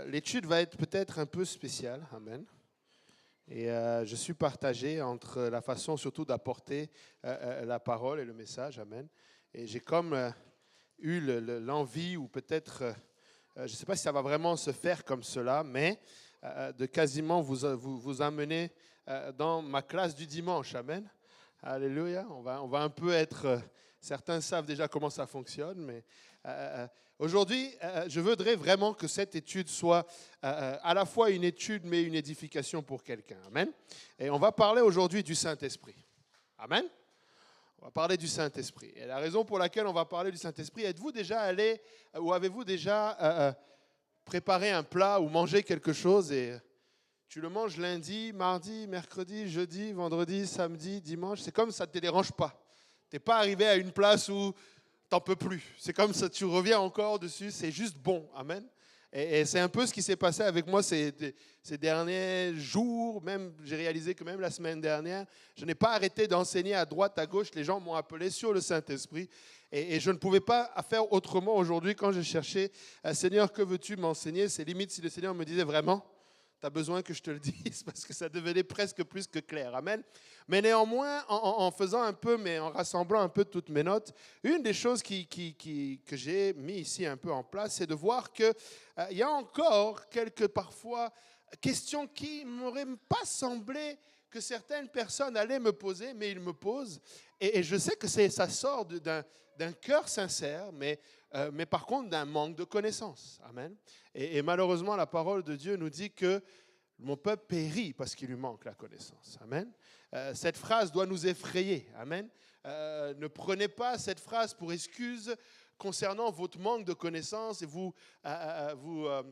L'étude va être peut-être un peu spéciale, amen. Et je suis partagé entre la façon surtout d'apporter la parole et le message, amen. Et j'ai comme eu l'envie, ou peut-être, je ne sais pas si ça va vraiment se faire comme cela, mais de quasiment vous amener dans ma classe du dimanche, amen. Alléluia. On va un peu être, certains savent déjà comment ça fonctionne, mais aujourd'hui, je voudrais vraiment que cette étude soit à la fois une étude, mais une édification pour quelqu'un. Amen. Et on va parler aujourd'hui du Saint-Esprit. Amen. On va parler du Saint-Esprit. Et la raison pour laquelle on va parler du Saint-Esprit, êtes-vous déjà allé, ou avez-vous déjà préparé un plat ou mangé quelque chose et tu le manges lundi, mardi, mercredi, jeudi, vendredi, samedi, dimanche. C'est comme ça ne te dérange pas. Tu n'es pas arrivé à une place où tu n'en peux plus. C'est comme ça, tu reviens encore dessus. C'est juste bon. Amen. Et c'est un peu ce qui s'est passé avec moi ces derniers jours. Même, j'ai réalisé que même la semaine dernière, je n'ai pas arrêté d'enseigner à droite, à gauche. Les gens m'ont appelé sur le Saint-Esprit. Et je ne pouvais pas faire autrement aujourd'hui quand je cherchais, Seigneur, que veux-tu m'enseigner? C'est limite si le Seigneur me disait vraiment, tu as besoin que je te le dise parce que ça devenait presque plus que clair. Amen. Mais néanmoins, en faisant un peu, mais en rassemblant un peu toutes mes notes, une des choses que j'ai mis ici un peu en place, c'est de voir qu'il y a encore quelques parfois questions qui ne m'auraient pas semblé que certaines personnes allaient me poser, mais ils me posent. Et je sais que ça sort d'un cœur sincère, mais par contre d'un manque de connaissance. Amen. Et malheureusement, la parole de Dieu nous dit que mon peuple périt parce qu'il lui manque la connaissance. Amen. Cette phrase doit nous effrayer. Amen. Ne prenez pas cette phrase pour excuse concernant votre manque de connaissance et vous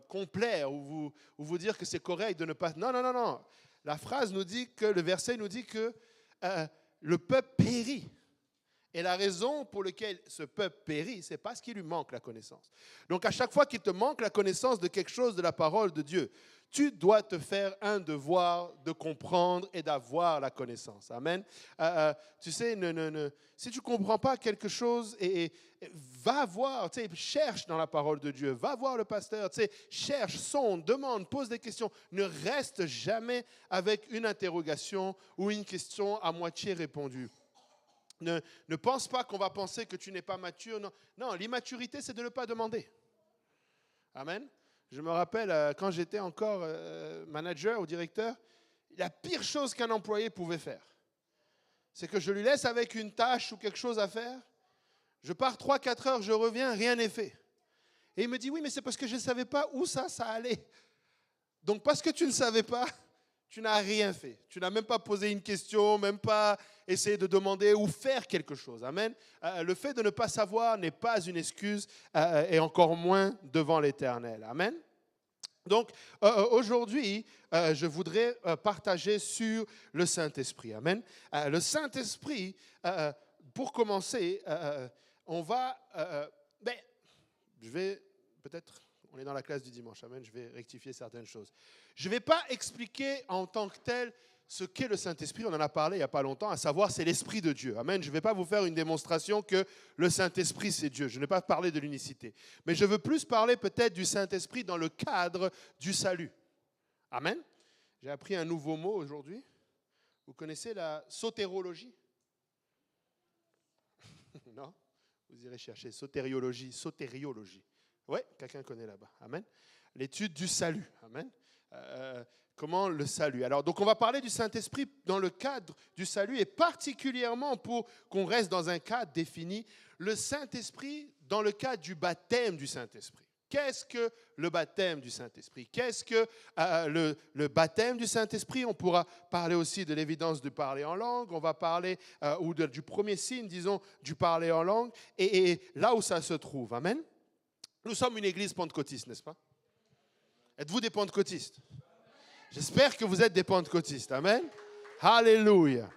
complaire ou vous dire que c'est correct de ne pas... Non, non, non, non. La phrase nous dit que, le verset nous dit que le peuple périt. Et la raison pour laquelle ce peuple périt, c'est parce qu'il lui manque la connaissance. Donc à chaque fois qu'il te manque la connaissance de quelque chose de la parole de Dieu, tu dois te faire un devoir de comprendre et d'avoir la connaissance. Amen. Tu sais, si tu ne comprends pas quelque chose, va voir, cherche dans la parole de Dieu, va voir le pasteur, cherche, sonde, demande, pose des questions. Ne reste jamais avec une interrogation ou une question à moitié répondue. Ne pense pas qu'on va penser que tu n'es pas mature. Non, non, l'immaturité, c'est de ne pas demander. Amen. Je me rappelle, quand j'étais encore manager ou directeur, la pire chose qu'un employé pouvait faire, c'est que je lui laisse avec une tâche ou quelque chose à faire. Je pars 3-4 heures, je reviens, rien n'est fait. Et il me dit, oui, mais c'est parce que je ne savais pas où ça allait. Donc, parce que tu ne savais pas, tu n'as rien fait. Tu n'as même pas posé une question, même pas essayé de demander ou faire quelque chose. Amen. Le fait de ne pas savoir n'est pas une excuse et encore moins devant l'Éternel. Amen. Donc, aujourd'hui, je voudrais partager sur le Saint-Esprit. Amen. Le Saint-Esprit, pour commencer, on va... je vais peut-être... On est dans la classe du dimanche, amen, je vais rectifier certaines choses. Je ne vais pas expliquer en tant que tel ce qu'est le Saint-Esprit, on en a parlé il n'y a pas longtemps, à savoir c'est l'Esprit de Dieu. Amen. Je ne vais pas vous faire une démonstration que le Saint-Esprit c'est Dieu. Je ne vais pas parler de l'unicité. Mais je veux plus parler peut-être du Saint-Esprit dans le cadre du salut. Amen. J'ai appris un nouveau mot aujourd'hui. Vous connaissez la sotérologie? Non? Vous irez chercher sotériologie. Oui, quelqu'un connaît là-bas. Amen. L'étude du salut. Amen. Comment le salut? Alors, donc on va parler du Saint-Esprit dans le cadre du salut et particulièrement pour qu'on reste dans un cadre défini, le Saint-Esprit dans le cadre du baptême du Saint-Esprit. Qu'est-ce que le baptême du Saint-Esprit? Qu'est-ce que le baptême du Saint-Esprit? On pourra parler aussi de l'évidence du parler en langue. On va parler du premier signe, disons, du parler en langue et là où ça se trouve. Amen. Nous sommes une église pentecôtiste, n'est-ce pas? Êtes-vous des pentecôtistes? J'espère que vous êtes des pentecôtistes. Amen. Alléluia.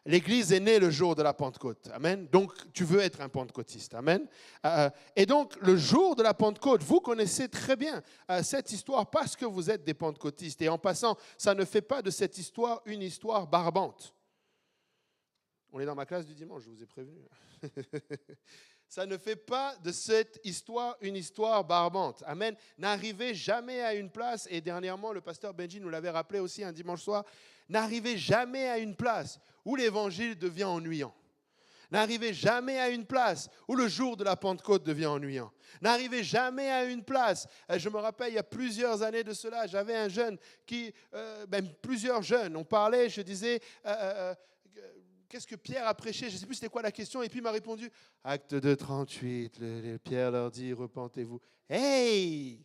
L'église est née le jour de la Pentecôte. Amen. Donc, tu veux être un pentecôtiste. Amen. Et donc, le jour de la Pentecôte, vous connaissez très bien cette histoire parce que vous êtes des pentecôtistes. Et en passant, ça ne fait pas de cette histoire une histoire barbante. On est dans ma classe du dimanche, je vous ai prévenu. Ça ne fait pas de cette histoire une histoire barbante. Amen. N'arrivez jamais à une place, et dernièrement, le pasteur Benji nous l'avait rappelé aussi un dimanche soir, n'arrivez jamais à une place où l'évangile devient ennuyant. N'arrivez jamais à une place où le jour de la Pentecôte devient ennuyant. N'arrivez jamais à une place. Je me rappelle, il y a plusieurs années de cela, j'avais un jeune plusieurs jeunes, on parlait, je disais, qu'est-ce que Pierre a prêché? Je ne sais plus c'était quoi la question. Et puis il m'a répondu, Acte 2, 38, Pierre leur dit, repentez-vous. Hey!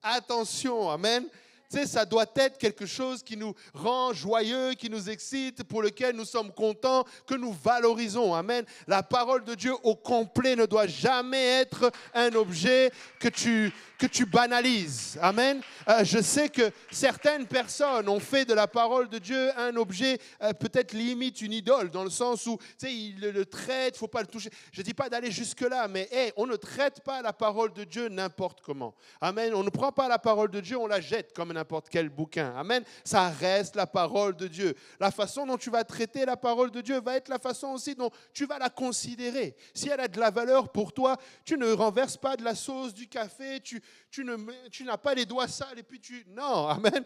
Attention, amen. Tu sais, ça doit être quelque chose qui nous rend joyeux, qui nous excite, pour lequel nous sommes contents, que nous valorisons. Amen. La parole de Dieu au complet ne doit jamais être un objet que tu banalises. Amen. Je sais que certaines personnes ont fait de la parole de Dieu un objet, peut-être limite une idole, dans le sens où, tu sais, ils le traitent, il ne faut pas le toucher. Je ne dis pas d'aller jusque-là, mais on ne traite pas la parole de Dieu n'importe comment. Amen. On ne prend pas la parole de Dieu, on la jette comme n'importe quel bouquin. Amen. Ça reste la parole de Dieu. La façon dont tu vas traiter la parole de Dieu va être la façon aussi dont tu vas la considérer. Si elle a de la valeur pour toi, tu ne renverses pas de la sauce, du café, tu n'as pas les doigts sales et puis non, amen.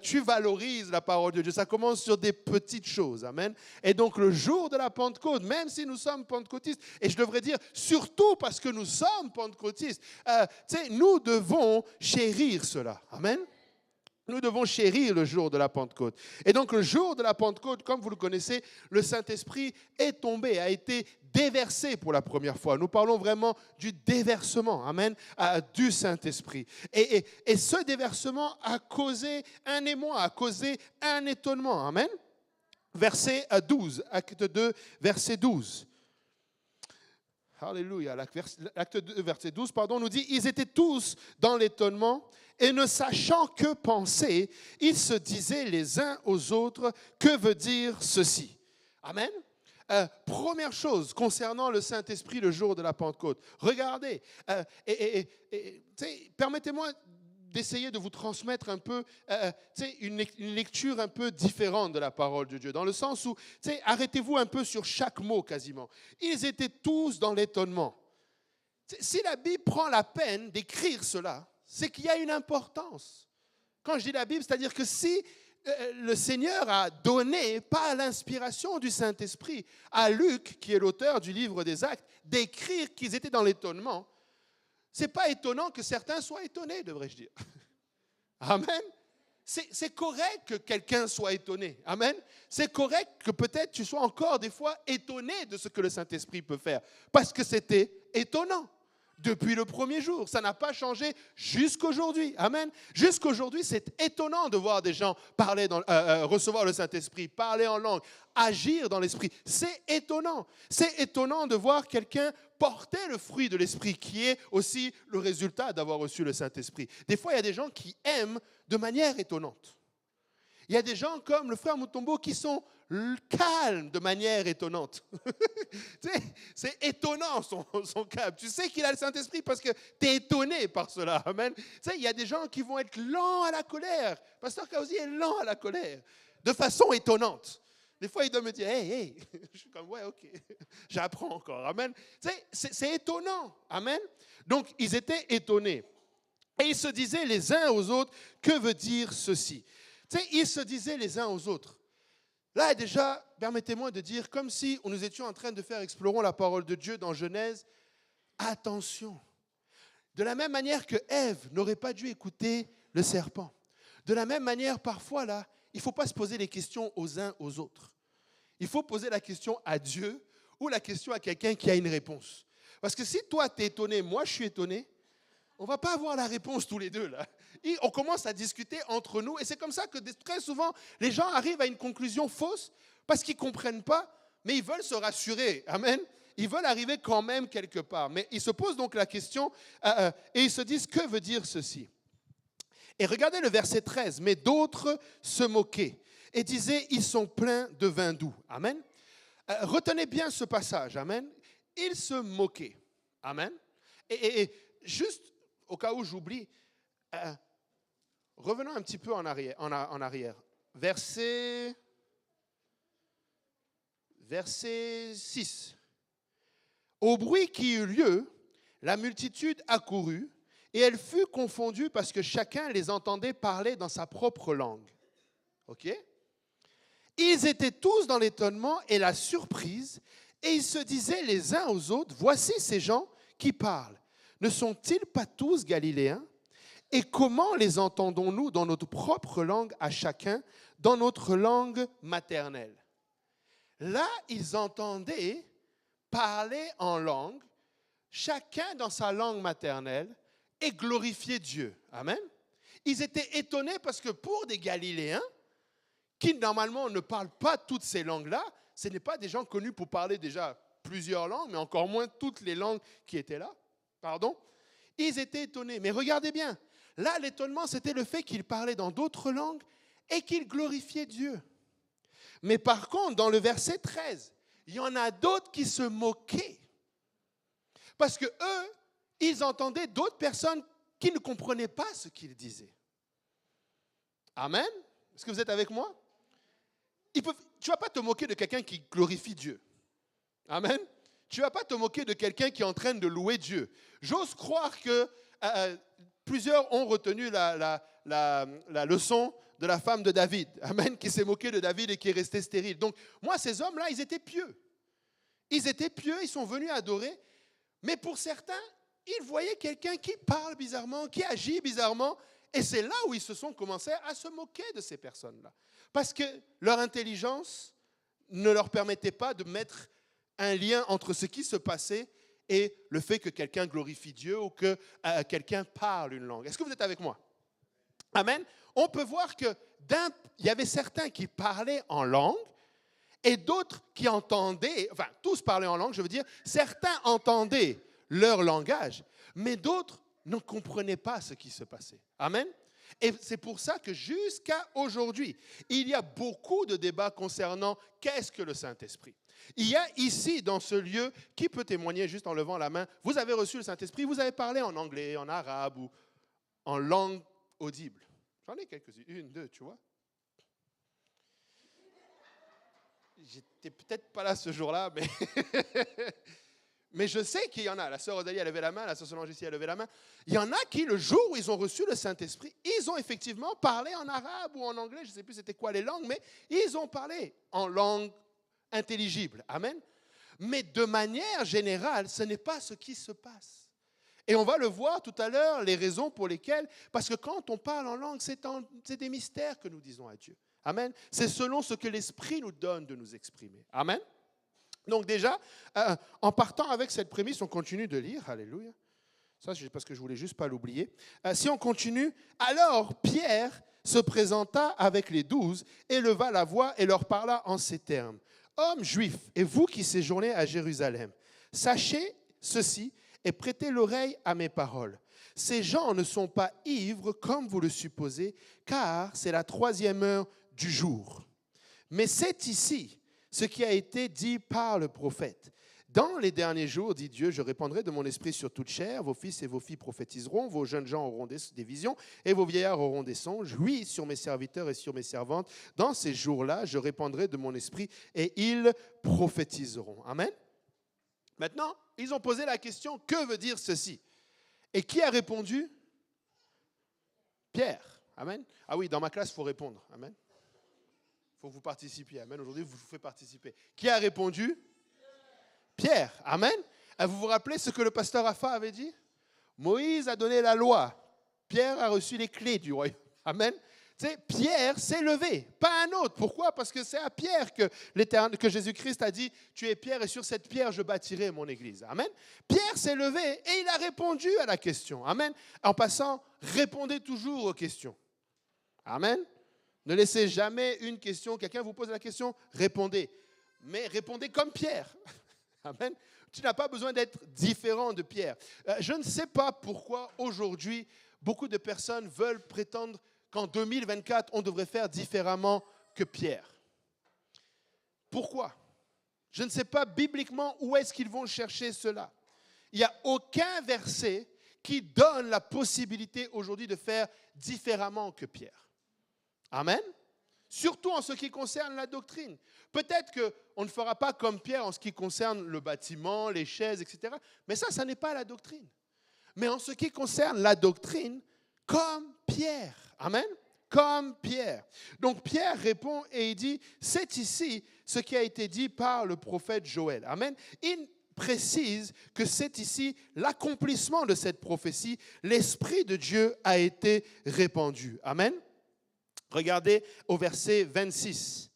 Tu valorises la parole de Dieu. Ça commence sur des petites choses, amen. Et donc le jour de la Pentecôte, même si nous sommes pentecôtistes, et je devrais dire surtout parce que nous sommes pentecôtistes, nous devons chérir cela, amen. Nous devons chérir le jour de la Pentecôte. Et donc, le jour de la Pentecôte, comme vous le connaissez, le Saint-Esprit est tombé, a été déversé pour la première fois. Nous parlons vraiment du déversement, amen, du Saint-Esprit. Et ce déversement a causé un émoi, a causé un étonnement, amen. Verset 12, acte 2, verset 12. Alléluia. L'acte 2, verset 12, nous dit, ils étaient tous dans l'étonnement et ne sachant que penser, ils se disaient les uns aux autres, que veut dire ceci? Amen. Première chose concernant le Saint-Esprit le jour de la Pentecôte. Regardez, permettez-moi d'essayer de vous transmettre un peu une lecture un peu différente de la parole de Dieu, dans le sens où, arrêtez-vous un peu sur chaque mot quasiment. Ils étaient tous dans l'étonnement. Si la Bible prend la peine d'écrire cela, c'est qu'il y a une importance. Quand je dis la Bible, c'est-à-dire que si le Seigneur a donné, par l'inspiration du Saint-Esprit, à Luc, qui est l'auteur du livre des Actes, d'écrire qu'ils étaient dans l'étonnement, ce n'est pas étonnant que certains soient étonnés, devrais-je dire. Amen. C'est correct que quelqu'un soit étonné. Amen. C'est correct que peut-être tu sois encore des fois étonné de ce que le Saint-Esprit peut faire. Parce que c'était étonnant. Depuis le premier jour. Ça n'a pas changé jusqu'aujourd'hui. Amen. Jusqu'aujourd'hui, c'est étonnant de voir des gens recevoir le Saint-Esprit, parler en langue, agir dans l'Esprit. C'est étonnant. C'est étonnant de voir quelqu'un porter le fruit de l'Esprit, qui est aussi le résultat d'avoir reçu le Saint-Esprit. Des fois, il y a des gens qui aiment de manière étonnante. Il y a des gens comme le frère Mutombo qui sont calmes de manière étonnante. C'est étonnant son calme. Tu sais qu'il a le Saint-Esprit parce que tu es étonné par cela. Amen. Il y a des gens qui vont être lents à la colère. Pasteur Kaosi est lent à la colère de façon étonnante. Des fois, il doit me dire, hey. Je suis comme, ouais, ok, j'apprends encore. Amen. C'est étonnant. Amen. Donc, ils étaient étonnés. Et ils se disaient les uns aux autres, que veut dire ceci? Ils se disaient les uns aux autres. Là, déjà, permettez-moi de dire, comme si nous étions en train de faire Explorons la parole de Dieu dans Genèse, attention. De la même manière que Ève n'aurait pas dû écouter le serpent. De la même manière, parfois, là, il ne faut pas se poser les questions aux uns aux autres. Il faut poser la question à Dieu ou la question à quelqu'un qui a une réponse. Parce que si toi, tu es étonné, moi, je suis étonné, on ne va pas avoir la réponse tous les deux, là. Et on commence à discuter entre nous. Et c'est comme ça que très souvent, les gens arrivent à une conclusion fausse parce qu'ils ne comprennent pas, mais ils veulent se rassurer. Amen. Ils veulent arriver quand même quelque part. Mais ils se posent donc la question et ils se disent, que veut dire ceci? Et regardez le verset 13. Mais d'autres se moquaient et disaient, ils sont pleins de vin doux. Amen. Retenez bien ce passage. Amen. Ils se moquaient. Amen. Et juste au cas où j'oublie, revenons un petit peu en arrière. Verset 6. Au bruit qui eut lieu, la multitude accourut et elle fut confondue parce que chacun les entendait parler dans sa propre langue. OK? Ils étaient tous dans l'étonnement et la surprise et ils se disaient les uns aux autres, voici ces gens qui parlent. Ne sont-ils pas tous galiléens? Et comment les entendons-nous dans notre propre langue à chacun, dans notre langue maternelle? Là, ils entendaient parler en langue, chacun dans sa langue maternelle, et glorifier Dieu. Amen. Ils étaient étonnés parce que pour des Galiléens, qui normalement ne parlent pas toutes ces langues-là, ce n'est pas des gens connus pour parler déjà plusieurs langues, mais encore moins toutes les langues qui étaient là. Pardon. Ils étaient étonnés. Mais regardez bien, là, l'étonnement, c'était le fait qu'ils parlaient dans d'autres langues et qu'ils glorifiaient Dieu. Mais par contre, dans le verset 13, il y en a d'autres qui se moquaient. Parce que eux, ils entendaient d'autres personnes qui ne comprenaient pas ce qu'ils disaient. Amen. Est-ce que vous êtes avec moi? Tu ne vas pas te moquer de quelqu'un qui glorifie Dieu. Amen. Tu ne vas pas te moquer de quelqu'un qui est en train de louer Dieu. J'ose croire que plusieurs ont retenu la leçon de la femme de David. Amen. Qui s'est moquée de David et qui est resté stérile. Donc, moi, ces hommes-là, ils étaient pieux. Ils étaient pieux, ils sont venus adorer. Mais pour certains, ils voyaient quelqu'un qui parle bizarrement, qui agit bizarrement. Et c'est là où ils se sont commencés à se moquer de ces personnes-là. Parce que leur intelligence ne leur permettait pas de mettre un lien entre ce qui se passait et le fait que quelqu'un glorifie Dieu ou que quelqu'un parle une langue. Est-ce que vous êtes avec moi? Amen. On peut voir qu'il y avait certains qui parlaient en langue et d'autres qui entendaient, enfin tous parlaient en langue, je veux dire, certains entendaient leur langage, mais d'autres ne comprenaient pas ce qui se passait. Amen. Et c'est pour ça que jusqu'à aujourd'hui, il y a beaucoup de débats concernant qu'est-ce que le Saint-Esprit. Il y a ici, dans ce lieu, qui peut témoigner juste en levant la main, vous avez reçu le Saint-Esprit, vous avez parlé en anglais, en arabe ou en langue audible. J'en ai quelques-unes, une, deux, tu vois. J'étais peut-être pas là ce jour-là, mais... Mais je sais qu'il y en a. La sœur Rosalie a levé la main, la sœur Solange ici a levé la main. Il y en a qui, le jour où ils ont reçu le Saint-Esprit, ils ont effectivement parlé en arabe ou en anglais, je ne sais plus c'était quoi les langues, mais ils ont parlé en langue intelligible. Amen. Mais de manière générale, ce n'est pas ce qui se passe. Et on va le voir tout à l'heure, les raisons pour lesquelles, parce que quand on parle en langue, c'est des mystères que nous disons à Dieu. Amen. C'est selon ce que l'Esprit nous donne de nous exprimer. Amen. Donc déjà, en partant avec cette prémisse, on continue de lire. Alléluia. Ça, c'est parce que je voulais juste pas l'oublier. Si on continue, alors Pierre se présenta avec les 12, éleva la voix et leur parla en ces termes. Hommes juifs, et vous qui séjournez à Jérusalem, sachez ceci et prêtez l'oreille à mes paroles. Ces gens ne sont pas ivres comme vous le supposez, car c'est la 3e heure du jour. Mais c'est ici ce qui a été dit par le prophète. Dans les derniers jours, dit Dieu, je répandrai de mon esprit sur toute chair, vos fils et vos filles prophétiseront, vos jeunes gens auront des visions et vos vieillards auront des songes. Oui, sur mes serviteurs et sur mes servantes, dans ces jours-là, je répandrai de mon esprit et ils prophétiseront. Amen. Maintenant, ils ont posé la question, que veut dire ceci? Et qui a répondu? Pierre. Amen. Ah oui, dans ma classe, il faut répondre. Amen. Il faut que vous participiez. Amen. Aujourd'hui, vous faites participer. Qui a répondu? Pierre. Amen. Vous vous rappelez ce que le pasteur Rafa avait dit? Moïse a donné la loi. Pierre a reçu les clés du royaume. Amen. Tu sais, Pierre s'est levé, pas un autre. Pourquoi? Parce que c'est à Pierre que Jésus-Christ a dit, tu es Pierre et sur cette pierre je bâtirai mon église. Amen. Pierre s'est levé et il a répondu à la question. Amen. En passant, répondez toujours aux questions. Amen. Ne laissez jamais une question, quelqu'un vous pose la question, répondez. Mais répondez comme Pierre. Amen. Tu n'as pas besoin d'être différent de Pierre. Je ne sais pas pourquoi aujourd'hui, beaucoup de personnes veulent prétendre qu'en 2024, on devrait faire différemment que Pierre. Pourquoi? Je ne sais pas bibliquement où est-ce qu'ils vont chercher cela. Il n'y a aucun verset qui donne la possibilité aujourd'hui de faire différemment que Pierre. Amen. Surtout en ce qui concerne la doctrine. Peut-être qu'on ne fera pas comme Pierre en ce qui concerne le bâtiment, les chaises, etc. Mais ça n'est pas la doctrine. Mais en ce qui concerne la doctrine, comme Pierre. Amen. Comme Pierre. Donc Pierre répond et il dit, c'est ici ce qui a été dit par le prophète Joël. Amen. Il précise que c'est ici l'accomplissement de cette prophétie. L'Esprit de Dieu a été répandu. Amen. Regardez au verset 26.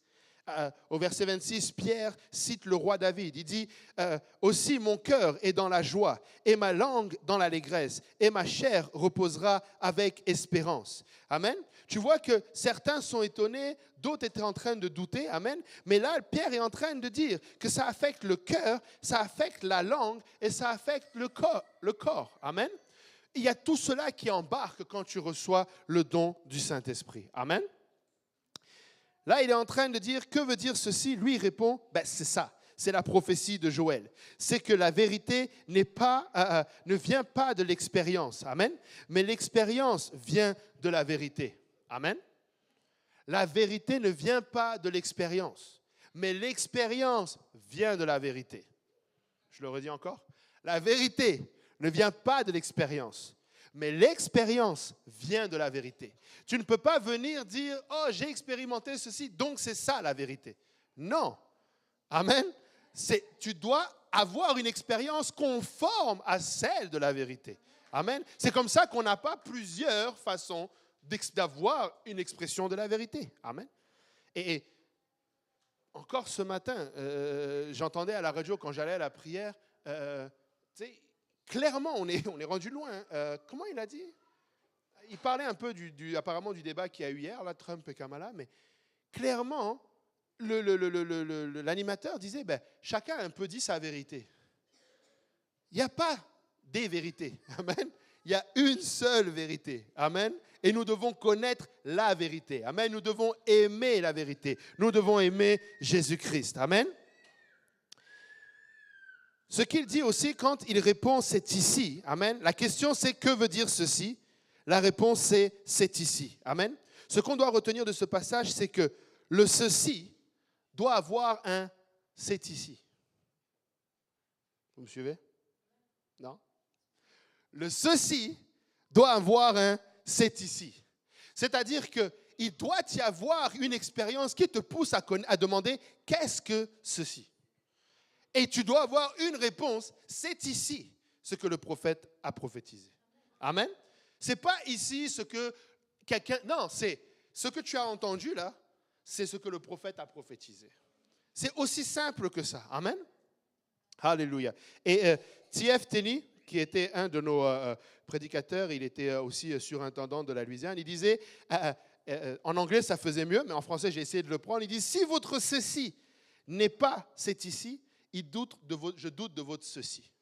Au verset 26, Pierre cite le roi David. Il dit « Aussi mon cœur est dans la joie, et ma langue dans l'allégresse, et ma chair reposera avec espérance. » Amen. Tu vois que certains sont étonnés, d'autres étaient en train de douter. Amen. Mais là, Pierre est en train de dire que ça affecte le cœur, ça affecte la langue, et ça affecte le corps. Amen. Il y a tout cela qui embarque quand tu reçois le don du Saint-Esprit. Amen. Là, il est en train de dire, que veut dire ceci? Lui, il répond, c'est ça, c'est la prophétie de Joël. C'est que la vérité ne vient pas de l'expérience. Amen. Mais l'expérience vient de la vérité. Amen. La vérité ne vient pas de l'expérience, mais l'expérience vient de la vérité. Je le redis encore. La vérité ne vient pas de l'expérience, mais l'expérience vient de la vérité. Tu ne peux pas venir dire « Oh, j'ai expérimenté ceci, donc c'est ça la vérité. » Non. Amen. Tu dois avoir une expérience conforme à celle de la vérité. Amen. C'est comme ça qu'on n'a pas plusieurs façons d'avoir une expression de la vérité. Amen. Et encore ce matin, j'entendais à la radio quand j'allais à la prière, clairement, on est rendu loin. Comment il a dit? Il parlait un peu apparemment du débat qu'il y a eu hier, là, Trump et Kamala, mais clairement, l'animateur disait, chacun a un peu dit sa vérité. Il n'y a pas des vérités. Amen. Il y a une seule vérité. Amen. Et nous devons connaître la vérité. Amen. Nous devons aimer la vérité. Nous devons aimer Jésus-Christ. Amen. Ce qu'il dit aussi quand il répond « c'est ici », amen. La question c'est « que veut dire ceci ?» La réponse c'est « c'est ici », amen. Ce qu'on doit retenir de ce passage, c'est que le « ceci » doit avoir un « c'est ici ». Vous me suivez? Non? Le « ceci » doit avoir un « c'est ici ». C'est-à-dire qu'il doit y avoir une expérience qui te pousse à demander « qu'est-ce que ceci ?» Et tu dois avoir une réponse, c'est ici ce que le prophète a prophétisé. Amen. Ce n'est pas ici ce que quelqu'un... Non, c'est ce que tu as entendu là, c'est ce que le prophète a prophétisé. C'est aussi simple que ça. Amen. Alléluia. Et T.F. Tenney, qui était un de nos prédicateurs, il était aussi surintendant de la Louisiane, il disait, en anglais ça faisait mieux, mais en français j'ai essayé de le prendre, il dit, si votre ceci n'est pas c'est ici, je doute de votre ceci.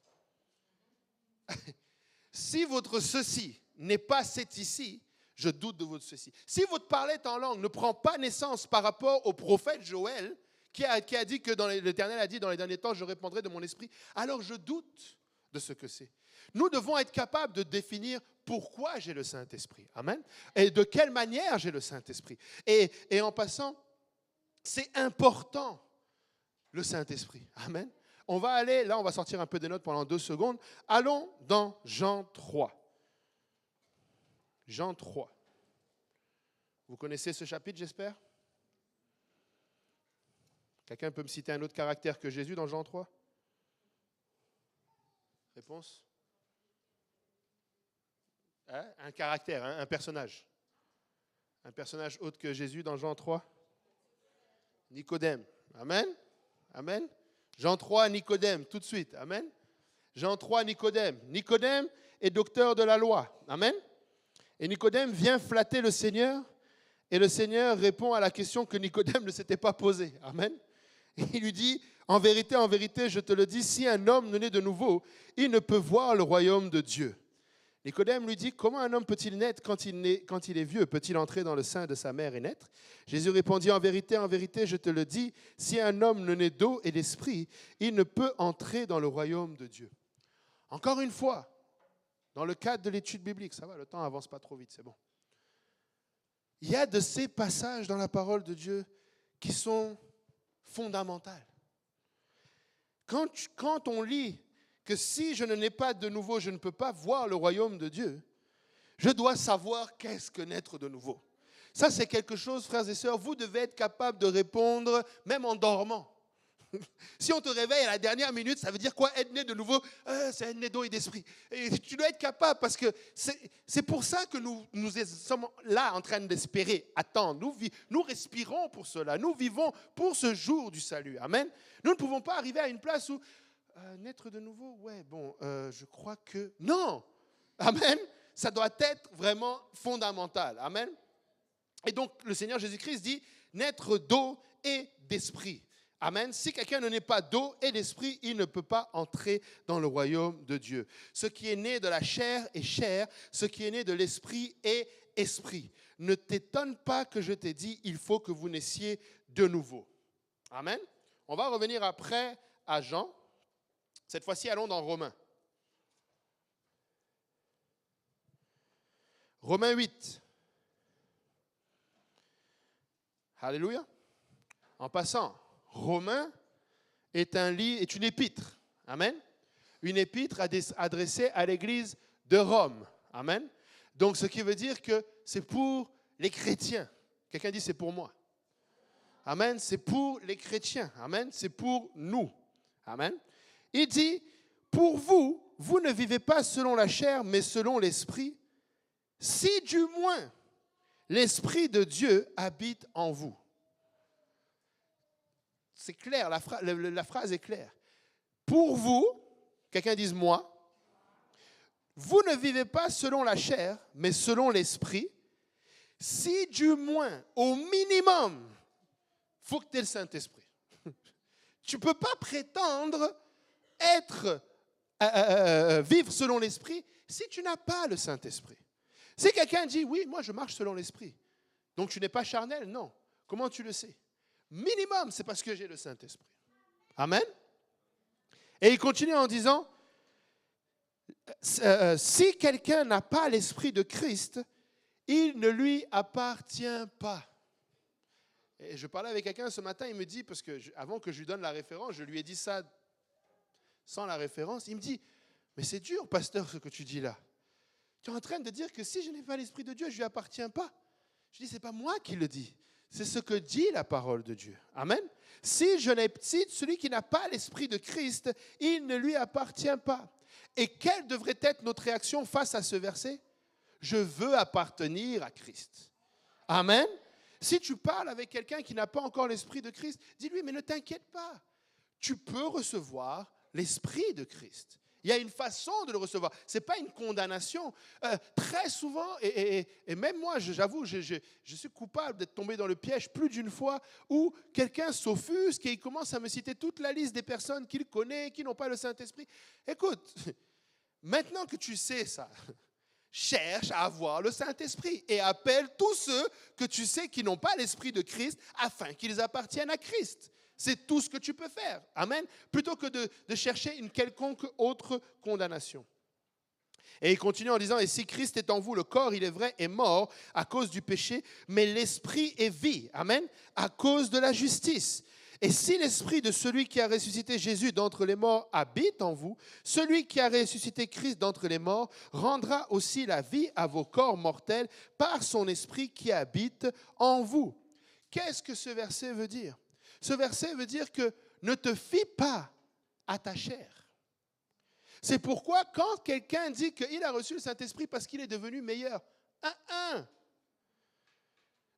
Si votre ceci n'est pas c'est ici, je doute de votre ceci. Si votre parler en langue ne prend pas naissance par rapport au prophète Joël, qui a dit que l'Éternel a dit dans les derniers temps, je répandrai de mon esprit, alors je doute de ce que c'est. Nous devons être capables de définir pourquoi j'ai le Saint-Esprit. Amen. Et de quelle manière j'ai le Saint-Esprit. Et en passant, c'est important. Le Saint-Esprit. Amen. On va aller, là on va sortir un peu des notes pendant 2 secondes. Allons dans Jean 3. Jean 3. Vous connaissez ce chapitre, j'espère? Quelqu'un peut me citer un autre caractère que Jésus dans Jean 3? Réponse? Un caractère, un personnage. Un personnage autre que Jésus dans Jean 3? Nicodème. Amen. Amen. Jean 3, Nicodème, tout de suite. Amen. Jean 3, Nicodème. Nicodème est docteur de la loi. Amen. Et Nicodème vient flatter le Seigneur. Et le Seigneur répond à la question que Nicodème ne s'était pas posée. Amen. Et il lui dit, en vérité, je te le dis, si un homme naît de nouveau, il ne peut voir le royaume de Dieu. Nicodème lui dit, comment un homme peut-il naître quand il est vieux? Peut-il entrer dans le sein de sa mère et naître? Jésus répondit, en vérité, je te le dis, si un homme ne naît d'eau et d'esprit, il ne peut entrer dans le royaume de Dieu. Encore une fois, dans le cadre de l'étude biblique, ça va, le temps n'avance pas trop vite, c'est bon. il y a de ces passages dans la parole de Dieu qui sont fondamentaux. Quand on lit que si je ne nais pas de nouveau, je ne peux pas voir le royaume de Dieu, je dois savoir qu'est-ce que naître de nouveau. Ça, c'est quelque chose, frères et sœurs, vous devez être capable de répondre même en dormant. Si on te réveille à la dernière minute, ça veut dire quoi? Être né de nouveau, c'est être né d'eau et d'esprit. Et tu dois être capable parce que c'est pour ça que nous sommes là en train d'espérer, attendre. Nous respirons pour cela. Nous vivons pour ce jour du salut. Amen. Nous ne pouvons pas arriver à une place où naître de nouveau, je crois que... Non. Amen. Ça doit être vraiment fondamental. Amen. Et donc, le Seigneur Jésus-Christ dit naître d'eau et d'esprit. Amen. Si quelqu'un ne naît pas d'eau et d'esprit, il ne peut pas entrer dans le royaume de Dieu. Ce qui est né de la chair est chair, ce qui est né de l'esprit est esprit. Ne t'étonne pas que je t'ai dit, il faut que vous naissiez de nouveau. Amen. On va revenir après à Jean. Cette fois-ci, allons dans Romains. Romains 8. Alléluia. En passant, Romains est une épître. Amen. Une épître adressée à l'église de Rome. Amen. Donc, ce qui veut dire que c'est pour les chrétiens. Quelqu'un dit c'est pour moi. Amen. C'est pour les chrétiens. Amen. C'est pour nous. Amen. Il dit, pour vous, vous ne vivez pas selon la chair, mais selon l'esprit, si du moins l'Esprit de Dieu habite en vous. C'est clair, la phrase est claire. Pour vous, quelqu'un dise moi, vous ne vivez pas selon la chair, mais selon l'Esprit, si du moins, au minimum, il faut que tu aies le Saint-Esprit. Tu ne peux pas prétendre vivre selon l'Esprit si tu n'as pas le Saint-Esprit. Si quelqu'un dit, oui, moi je marche selon l'Esprit, donc tu n'es pas charnel, non. Comment tu le sais? Minimum, c'est parce que j'ai le Saint-Esprit. Amen. Et il continue en disant, si quelqu'un n'a pas l'Esprit de Christ, il ne lui appartient pas. Et je parlais avec quelqu'un ce matin, il me dit, parce que avant que je lui donne la référence, je lui ai dit ça sans la référence, il me dit, mais c'est dur, pasteur, ce que tu dis là. Tu es en train de dire que si je n'ai pas l'Esprit de Dieu, je ne lui appartiens pas. Je dis, ce n'est pas moi qui le dis. C'est ce que dit la parole de Dieu. Amen. Si celui qui n'a pas l'Esprit de Christ, il ne lui appartient pas. Et quelle devrait être notre réaction face à ce verset? Je veux appartenir à Christ. Amen. Si tu parles avec quelqu'un qui n'a pas encore l'Esprit de Christ, dis-lui, mais ne t'inquiète pas. Tu peux recevoir l'Esprit de Christ. Il y a une façon de le recevoir. Ce n'est pas une condamnation. Très souvent, et même moi, j'avoue, je suis coupable d'être tombé dans le piège plus d'une fois où quelqu'un s'offusque et il commence à me citer toute la liste des personnes qu'il connaît, qui n'ont pas le Saint-Esprit. Écoute, maintenant que tu sais ça, cherche à avoir le Saint-Esprit et appelle tous ceux que tu sais qui n'ont pas l'Esprit de Christ afin qu'ils appartiennent à Christ. C'est tout ce que tu peux faire. Amen. Plutôt que de chercher une quelconque autre condamnation. Et il continue en disant, et si Christ est en vous, le corps, il est vrai, est mort à cause du péché, mais l'esprit est vie. Amen. À cause de la justice. Et si l'esprit de celui qui a ressuscité Jésus d'entre les morts habite en vous, celui qui a ressuscité Christ d'entre les morts rendra aussi la vie à vos corps mortels par son esprit qui habite en vous. Qu'est-ce que ce verset veut dire? Ce verset veut dire que ne te fie pas à ta chair. C'est pourquoi quand quelqu'un dit qu'il a reçu le Saint-Esprit parce qu'il est devenu meilleur,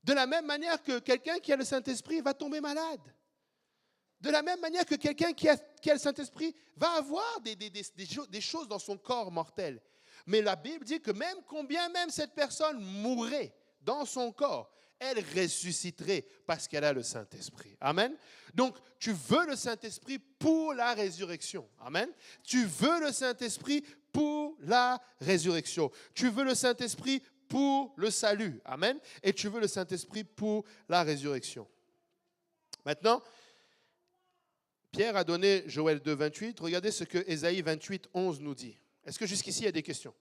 de la même manière que quelqu'un qui a le Saint-Esprit va tomber malade. De la même manière que quelqu'un qui a le Saint-Esprit va avoir des choses dans son corps mortel. Mais la Bible dit que combien même cette personne mourrait dans son corps, elle ressusciterait parce qu'elle a le Saint-Esprit. Amen. Donc, tu veux le Saint-Esprit pour la résurrection. Amen. Tu veux le Saint-Esprit pour la résurrection. Tu veux le Saint-Esprit pour le salut. Amen. Et tu veux le Saint-Esprit pour la résurrection. Maintenant, Pierre a donné Joël 2, 28. Regardez ce que Ésaïe 28, 11 nous dit. Est-ce que jusqu'ici, il y a des questions?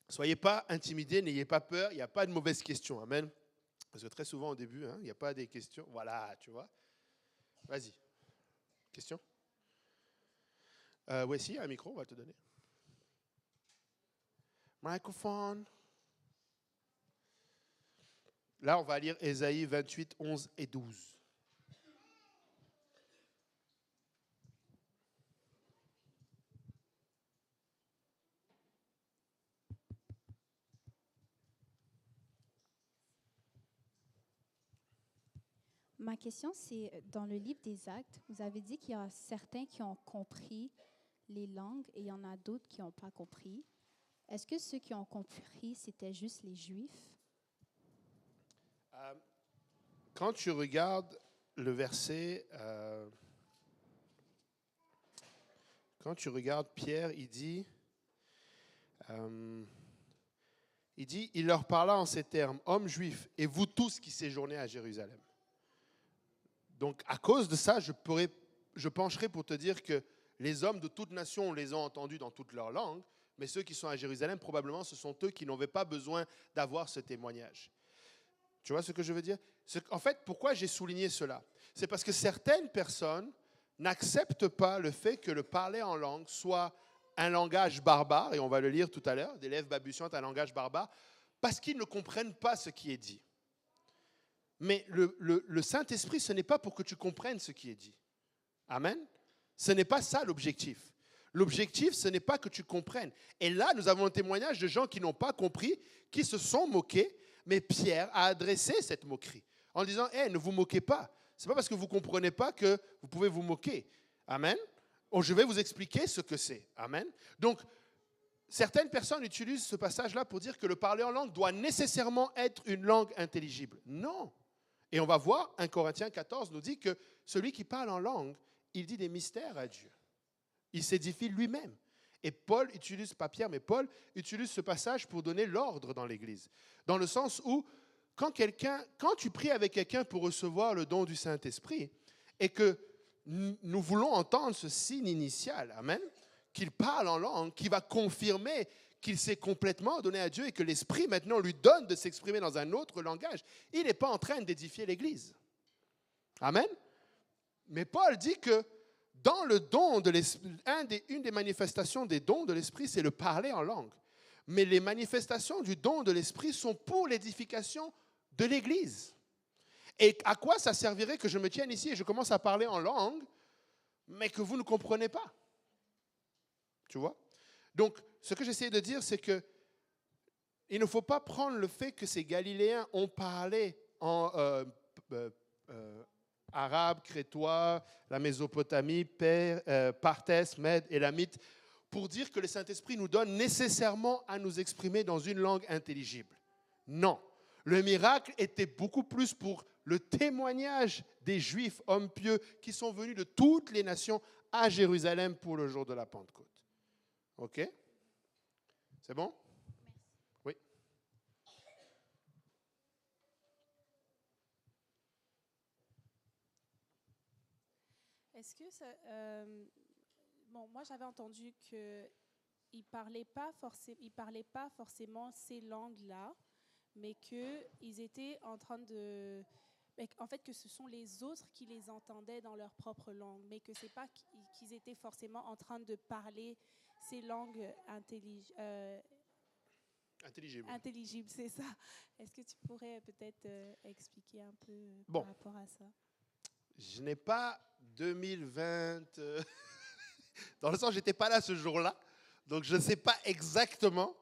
Soyez pas intimidés, n'ayez pas peur, il n'y a pas de mauvaises questions. Amen. Parce que très souvent au début, il n'y a pas des questions. Voilà, tu vois. Vas-y. Question? Oui, si, un micro, on va te donner. Microphone. Là, on va lire Ésaïe 28, 11 et 12. Ma question, c'est, dans le livre des Actes, vous avez dit qu'il y a certains qui ont compris les langues et il y en a d'autres qui n'ont pas compris. Est-ce que ceux qui ont compris, c'était juste les Juifs? Quand tu regardes le verset, quand tu regardes Pierre, il dit, il leur parla en ces termes, hommes juifs, et vous tous qui séjournez à Jérusalem. Donc, à cause de ça, je pencherai pour te dire que les hommes de toute nation, on les a entendus dans toutes leurs langues, mais ceux qui sont à Jérusalem, probablement, ce sont eux qui n'avaient pas besoin d'avoir ce témoignage. Tu vois ce que je veux dire? En fait, pourquoi j'ai souligné cela? C'est parce que certaines personnes n'acceptent pas le fait que le parler en langue soit un langage barbare, et on va le lire tout à l'heure, des lèvres balbutiantes, un langage barbare, parce qu'ils ne comprennent pas ce qui est dit. Mais le Saint-Esprit, ce n'est pas pour que tu comprennes ce qui est dit. Amen. Ce n'est pas ça l'objectif. L'objectif, ce n'est pas que tu comprennes. Et là, nous avons un témoignage de gens qui n'ont pas compris, qui se sont moqués, mais Pierre a adressé cette moquerie en disant, hey, ne vous moquez pas. Ce n'est pas parce que vous ne comprenez pas que vous pouvez vous moquer. Amen. Oh, je vais vous expliquer ce que c'est. Amen. Donc, certaines personnes utilisent ce passage-là pour dire que le parler en langue doit nécessairement être une langue intelligible. Non. Et on va voir, 1 Corinthiens 14 nous dit que celui qui parle en langue, il dit des mystères à Dieu. Il s'édifie lui-même. Et Paul utilise, pas Pierre, mais Paul utilise ce passage pour donner l'ordre dans l'Église. Dans le sens où, quand tu pries avec quelqu'un pour recevoir le don du Saint-Esprit, et que nous voulons entendre ce signe initial, amen, qu'il parle en langue, qui va confirmer qu'il s'est complètement donné à Dieu et que l'Esprit maintenant lui donne de s'exprimer dans un autre langage, il n'est pas en train d'édifier l'Église. Amen. Mais Paul dit que dans le don de l'Esprit, une des manifestations des dons de l'Esprit, c'est le parler en langue. Mais les manifestations du don de l'Esprit sont pour l'édification de l'Église. Et à quoi ça servirait que je me tienne ici et je commence à parler en langue, mais que vous ne comprenez pas? Tu vois? Donc, ce que j'essaie de dire, c'est que il ne faut pas prendre le fait que ces Galiléens ont parlé en arabe, crétois, la Mésopotamie, Partès, Mède, Élamite, pour dire que le Saint-Esprit nous donne nécessairement à nous exprimer dans une langue intelligible. Non. Le miracle était beaucoup plus pour le témoignage des Juifs, hommes pieux, qui sont venus de toutes les nations à Jérusalem pour le jour de la Pentecôte. OK? C'est bon? Oui. Est-ce que ça, bon, moi j'avais entendu qu'ils ne parlaient pas forcément ces langues-là, mais qu'ils étaient en train de... En fait, que ce sont les autres qui les entendaient dans leur propre langue, mais que ce n'est pas qu'ils étaient forcément en train de parler ces langues intelligibles, c'est ça. Est-ce que tu pourrais peut-être expliquer un peu par rapport à ça? Je n'ai pas 2020, dans le sens, je n'étais pas là ce jour-là, donc je ne sais pas exactement.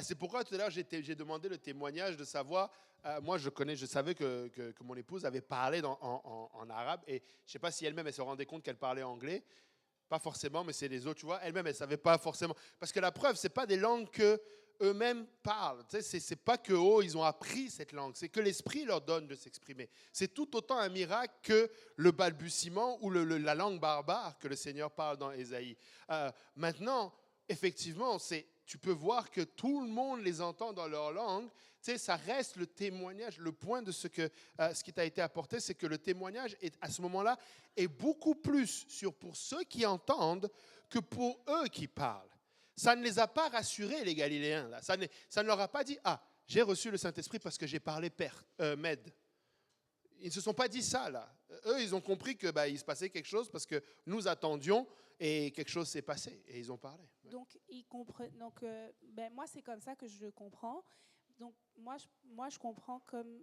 C'est pourquoi tout à l'heure, j'ai demandé le témoignage de savoir, moi je savais que mon épouse avait parlé en arabe, et je ne sais pas si elle-même, elle se rendait compte qu'elle parlait anglais. Pas forcément, mais c'est les autres, tu vois. Elle-même, elle ne savait pas forcément. Parce que la preuve, ce n'est pas des langues qu'eux-mêmes parlent. Tu sais, ce n'est pas que ils ont appris cette langue. C'est que l'Esprit leur donne de s'exprimer. C'est tout autant un miracle que le balbutiement ou la langue barbare que le Seigneur parle dans Ésaïe. Maintenant, effectivement, tu peux voir que tout le monde les entend dans leur langue. Tu sais, ça reste le témoignage. Le point de ce qui t'a été apporté, c'est que le témoignage, à ce moment-là, est beaucoup plus pour ceux qui entendent que pour eux qui parlent. Ça ne les a pas rassurés, les Galiléens. Là. Ça ne leur a pas dit, ah, j'ai reçu le Saint-Esprit parce que j'ai parlé Mède. Ils ne se sont pas dit ça, là. Eux, ils ont compris qu'il se passait quelque chose parce que nous attendions et quelque chose s'est passé. Et ils ont parlé. Donc, ils comprennent. Donc, moi, c'est comme ça que je le comprends. Donc, moi, je comprends comme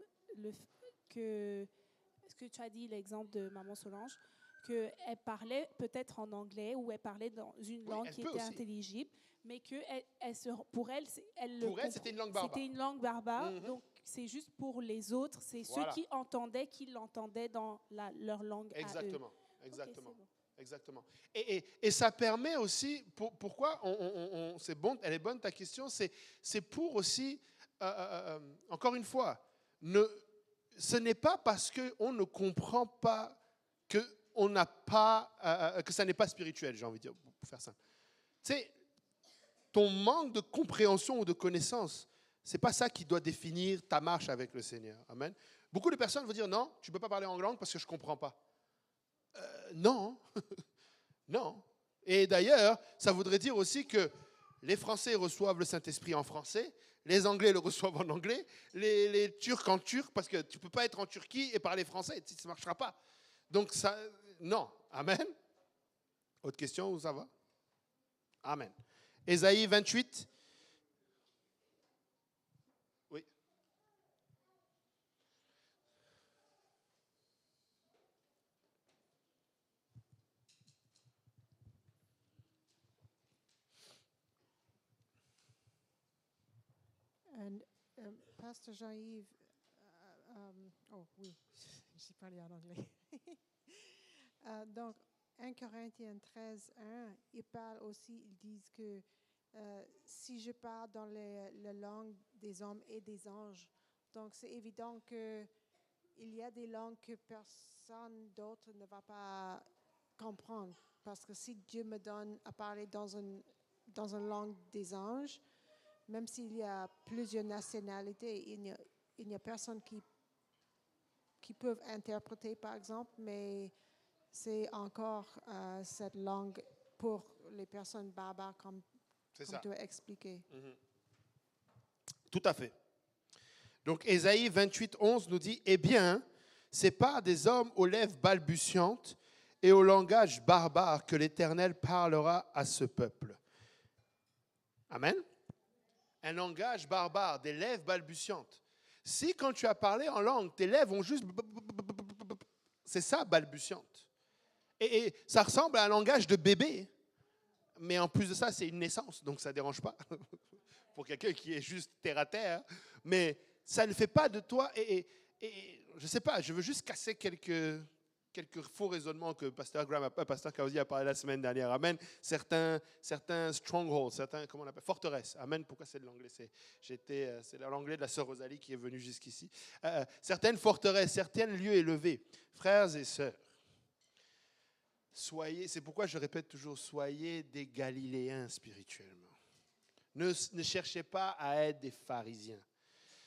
que ce que tu as dit, l'exemple de Maman Solange, qu'elle parlait peut-être en anglais ou elle parlait dans une langue qui était aussi intelligible, mais que pour elle, c'était une langue barbare. C'était une langue barbare, Mm-hmm. donc c'est juste pour les autres, c'est Voilà. ceux qui l'entendaient dans leur langue Exactement, à eux. exactement. Okay, bon. Exactement. Et ça permet aussi, pourquoi c'est bon, elle est bonne ta question, c'est pour aussi, encore une fois, ce n'est pas parce qu'on ne comprend pas que ça n'est pas spirituel, j'ai envie de dire, pour faire simple. Tu sais, ton manque de compréhension ou de connaissance, ce n'est pas ça qui doit définir ta marche avec le Seigneur. Amen. Beaucoup de personnes vont dire, non, tu ne peux pas parler en langue parce que je ne comprends pas. Non, non. Et d'ailleurs, ça voudrait dire aussi que les Français reçoivent le Saint-Esprit en français, les Anglais le reçoivent en anglais, les Turcs en turc, parce que tu ne peux pas être en Turquie et parler français, ça ne marchera pas. Donc, ça, non. Amen. Autre question, où ça va? Amen. Ésaïe 28. Oui. Pasteur Jean-Yves, oh oui, j'ai parlé en anglais. Donc, 1 Corinthiens 13, 1, il parle aussi, ils disent que si je parle dans la langue des hommes et des anges, donc c'est évident qu'il y a des langues que personne d'autre ne va pas comprendre. Parce que si Dieu me donne à parler dans une langue des anges, même s'il y a plusieurs nationalités, il n'y a personne qui peut interpréter, par exemple, mais c'est encore cette langue pour les personnes barbares, comme tu as expliqué. Mm-hmm. Tout à fait. Donc, Ésaïe 28, 11 nous dit, « Eh bien, c'est par des hommes aux lèvres balbutiantes et au langage barbare que l'Éternel parlera à ce peuple. » Amen. Un langage barbare, des lèvres balbutiantes. Si quand tu as parlé en langue, tes lèvres ont juste... C'est ça, balbutiante. Et ça ressemble à un langage de bébé. Mais en plus de ça, c'est une naissance, donc ça ne dérange pas. Pour quelqu'un qui est juste terre à terre. Mais ça ne fait pas de toi... Et je ne sais pas, je veux juste casser quelques faux raisonnements que Pasteur Kausi a parlé la semaine dernière. Amen. Certains strongholds, comment on appelle, forteresses. Amen. Pourquoi c'est de l'anglais? C'est l'anglais de la sœur Rosalie qui est venue jusqu'ici. Certaines forteresses, certains lieux élevés. Frères et sœurs, c'est pourquoi je répète toujours, soyez des Galiléens spirituellement. Ne cherchez pas à être des pharisiens.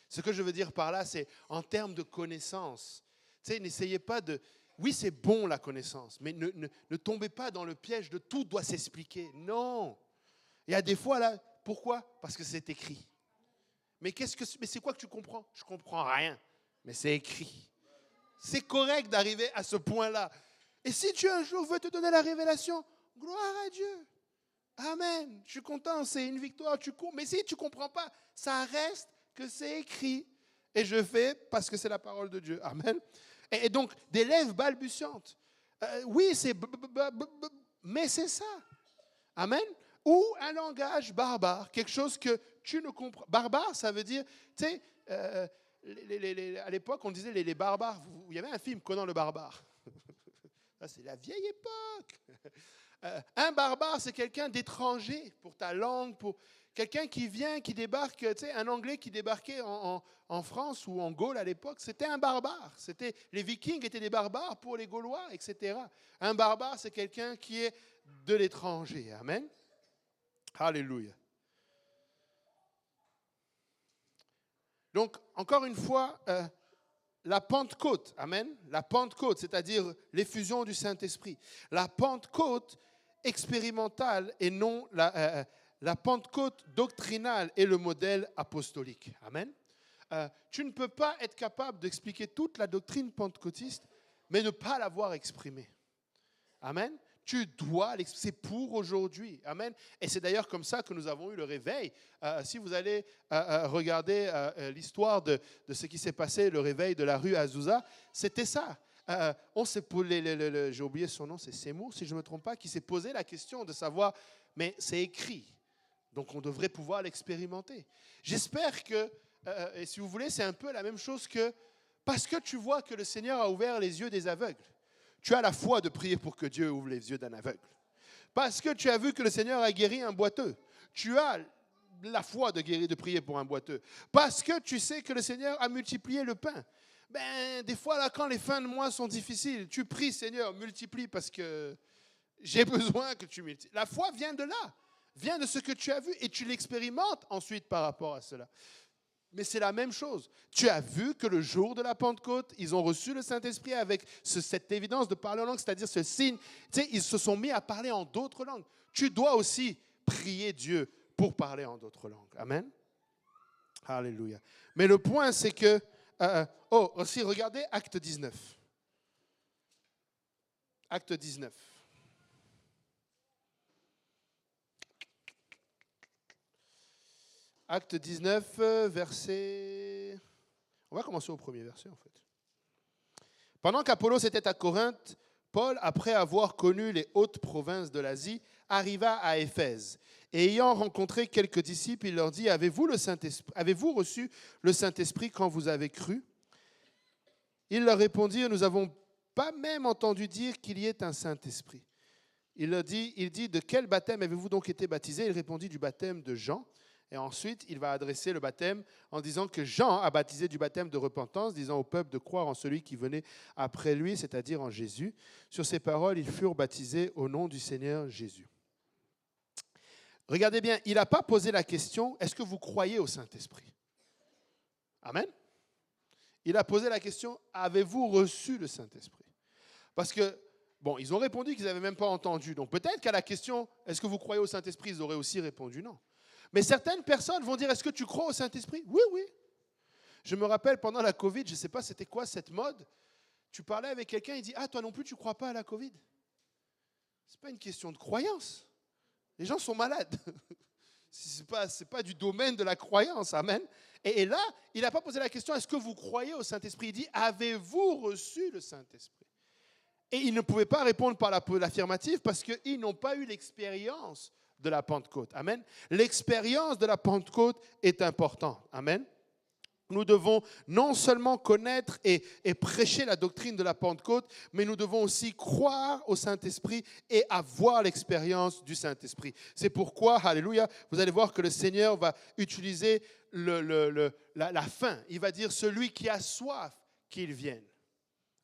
Ce que je veux dire par là, c'est en termes de connaissance. Tu sais, n'essayez pas de... Oui, c'est bon la connaissance, mais ne tombez pas dans le piège de tout doit s'expliquer. Non. Il y a des fois là, pourquoi? Parce que c'est écrit. Mais c'est quoi que tu comprends? Je ne comprends rien, mais c'est écrit. C'est correct d'arriver à ce point-là. Et si Dieu un jour veut te donner la révélation, gloire à Dieu. Amen. Je suis content, c'est une victoire. Mais si tu ne comprends pas, ça reste que c'est écrit. Et je fais parce que c'est la parole de Dieu. Amen. Et donc, des lèvres balbutiantes. Oui, mais c'est ça. Amen. Ou un langage barbare, quelque chose que tu ne comprends. Barbare, ça veut dire, tu sais, à l'époque, on disait les barbares. Il y avait un film, Conan le barbare. Ça, c'est la vieille époque. Un barbare, c'est quelqu'un d'étranger pour ta langue, pour quelqu'un qui vient, qui débarque, tu sais, un Anglais qui débarquait en France ou en Gaule à l'époque, c'était un barbare. Les Vikings étaient des barbares pour les Gaulois, etc. Un barbare, c'est quelqu'un qui est de l'étranger. Amen. Alléluia. Donc, encore une fois, la Pentecôte, amen, la Pentecôte, c'est-à-dire l'effusion du Saint-Esprit. La Pentecôte expérimentale et non la Pentecôte doctrinale est le modèle apostolique. Amen. Tu ne peux pas être capable d'expliquer toute la doctrine pentecôtiste, mais ne pas l'avoir exprimée. Amen. Tu dois l'exprimer. C'est pour aujourd'hui. Amen. Et c'est d'ailleurs comme ça que nous avons eu le réveil. Si vous allez regarder l'histoire de ce qui s'est passé, le réveil de la rue Azusa, c'était ça. J'ai oublié son nom, c'est Seymour, si je ne me trompe pas, qui s'est posé la question de savoir, mais c'est écrit, donc on devrait pouvoir l'expérimenter. J'espère que, et si vous voulez, c'est un peu la même chose que, parce que tu vois que le Seigneur a ouvert les yeux des aveugles, tu as la foi de prier pour que Dieu ouvre les yeux d'un aveugle. Parce que tu as vu que le Seigneur a guéri un boiteux, tu as la foi de prier pour un boiteux. Parce que tu sais que le Seigneur a multiplié le pain. Des fois, là, quand les fins de mois sont difficiles, tu pries, Seigneur, multiplie parce que j'ai besoin que tu multiplies. La foi vient de là, vient de ce que tu as vu et tu l'expérimentes ensuite par rapport à cela. Mais c'est la même chose. Tu as vu que le jour de la Pentecôte, ils ont reçu le Saint-Esprit avec cette évidence de parler en langue, c'est-à-dire ce signe. Tu sais, ils se sont mis à parler en d'autres langues. Tu dois aussi prier Dieu pour parler en d'autres langues. Amen. Alléluia. Mais le point, c'est que aussi, regardez Acte 19. Acte 19. Acte 19, verset... On va commencer au premier verset, en fait. Pendant qu'Apollos était à Corinthe, Paul, après avoir connu les hautes provinces de l'Asie, arriva à Éphèse. Et ayant rencontré quelques disciples, il leur dit, avez-vous reçu le Saint-Esprit quand vous avez cru ? Ils leur répondirent, nous n'avons pas même entendu dire qu'il y ait un Saint-Esprit. Il dit, de quel baptême avez-vous donc été baptisés ? Il répondit, du baptême de Jean. Et ensuite, il va adresser le baptême en disant que Jean a baptisé du baptême de repentance, disant au peuple de croire en celui qui venait après lui, c'est-à-dire en Jésus. Sur ces paroles, ils furent baptisés au nom du Seigneur Jésus. Regardez bien, il n'a pas posé la question, est-ce que vous croyez au Saint-Esprit ? Amen. Il a posé la question, avez-vous reçu le Saint-Esprit ? Parce que, ils ont répondu qu'ils n'avaient même pas entendu. Donc peut-être qu'à la question, est-ce que vous croyez au Saint-Esprit, ils auraient aussi répondu non. Mais certaines personnes vont dire, est-ce que tu crois au Saint-Esprit ? Oui, oui. Je me rappelle, pendant la Covid, je ne sais pas c'était quoi cette mode, tu parlais avec quelqu'un, il dit, toi non plus, tu ne crois pas à la Covid ? Ce n'est pas une question de croyance. Les gens sont malades. Ce n'est pas du domaine de la croyance. Amen. Et là, il n'a pas posé la question, est-ce que vous croyez au Saint-Esprit ? Il dit, avez-vous reçu le Saint-Esprit ? Et ils ne pouvaient pas répondre par l'affirmative parce qu'ils n'ont pas eu l'expérience de la Pentecôte. Amen. L'expérience de la Pentecôte est importante. Amen. Nous devons non seulement connaître et prêcher la doctrine de la Pentecôte, mais nous devons aussi croire au Saint-Esprit et avoir l'expérience du Saint-Esprit. C'est pourquoi, alléluia, vous allez voir que le Seigneur va utiliser la fin. Il va dire, celui qui a soif, qu'il vienne.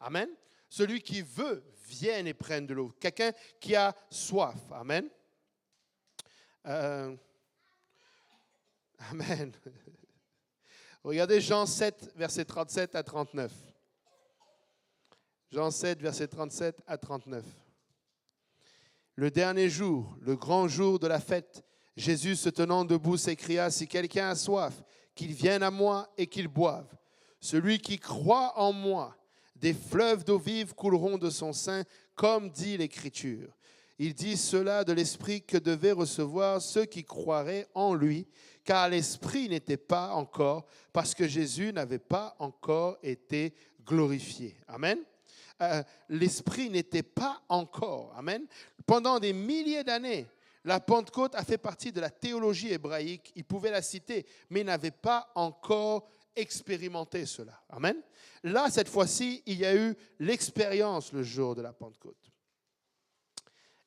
Amen. Celui qui veut, vienne et prenne de l'eau. Quelqu'un qui a soif. Amen. Amen. Regardez Jean 7, versets 37 à 39. Jean 7, versets 37 à 39. Le dernier jour, le grand jour de la fête, Jésus, se tenant debout, s'écria, « Si quelqu'un a soif, qu'il vienne à moi et qu'il boive. Celui qui croit en moi, des fleuves d'eau vive couleront de son sein, comme dit l'Écriture. » Il dit cela de l'Esprit que devaient recevoir ceux qui croiraient en lui, car l'Esprit n'était pas encore, parce que Jésus n'avait pas encore été glorifié. Amen. L'Esprit n'était pas encore. Amen. Pendant des milliers d'années, la Pentecôte a fait partie de la théologie hébraïque. Ils pouvaient la citer, mais ils n'avaient pas encore expérimenté cela. Amen. Là, cette fois-ci, il y a eu l'expérience le jour de la Pentecôte.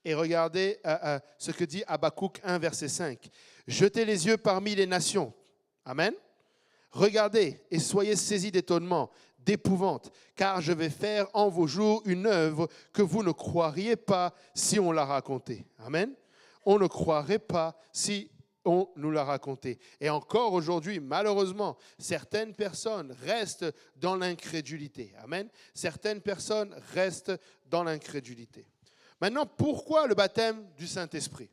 Et regardez ce que dit Habakkuk 1, verset 5. « Jetez les yeux parmi les nations. » Amen. « Regardez et soyez saisis d'étonnement, d'épouvante, car je vais faire en vos jours une œuvre que vous ne croiriez pas si on la racontait. » Amen. On ne croirait pas si on nous l'a raconté. Et encore aujourd'hui, malheureusement, certaines personnes restent dans l'incrédulité. Amen. Certaines personnes restent dans l'incrédulité. Maintenant, pourquoi le baptême du Saint-Esprit ?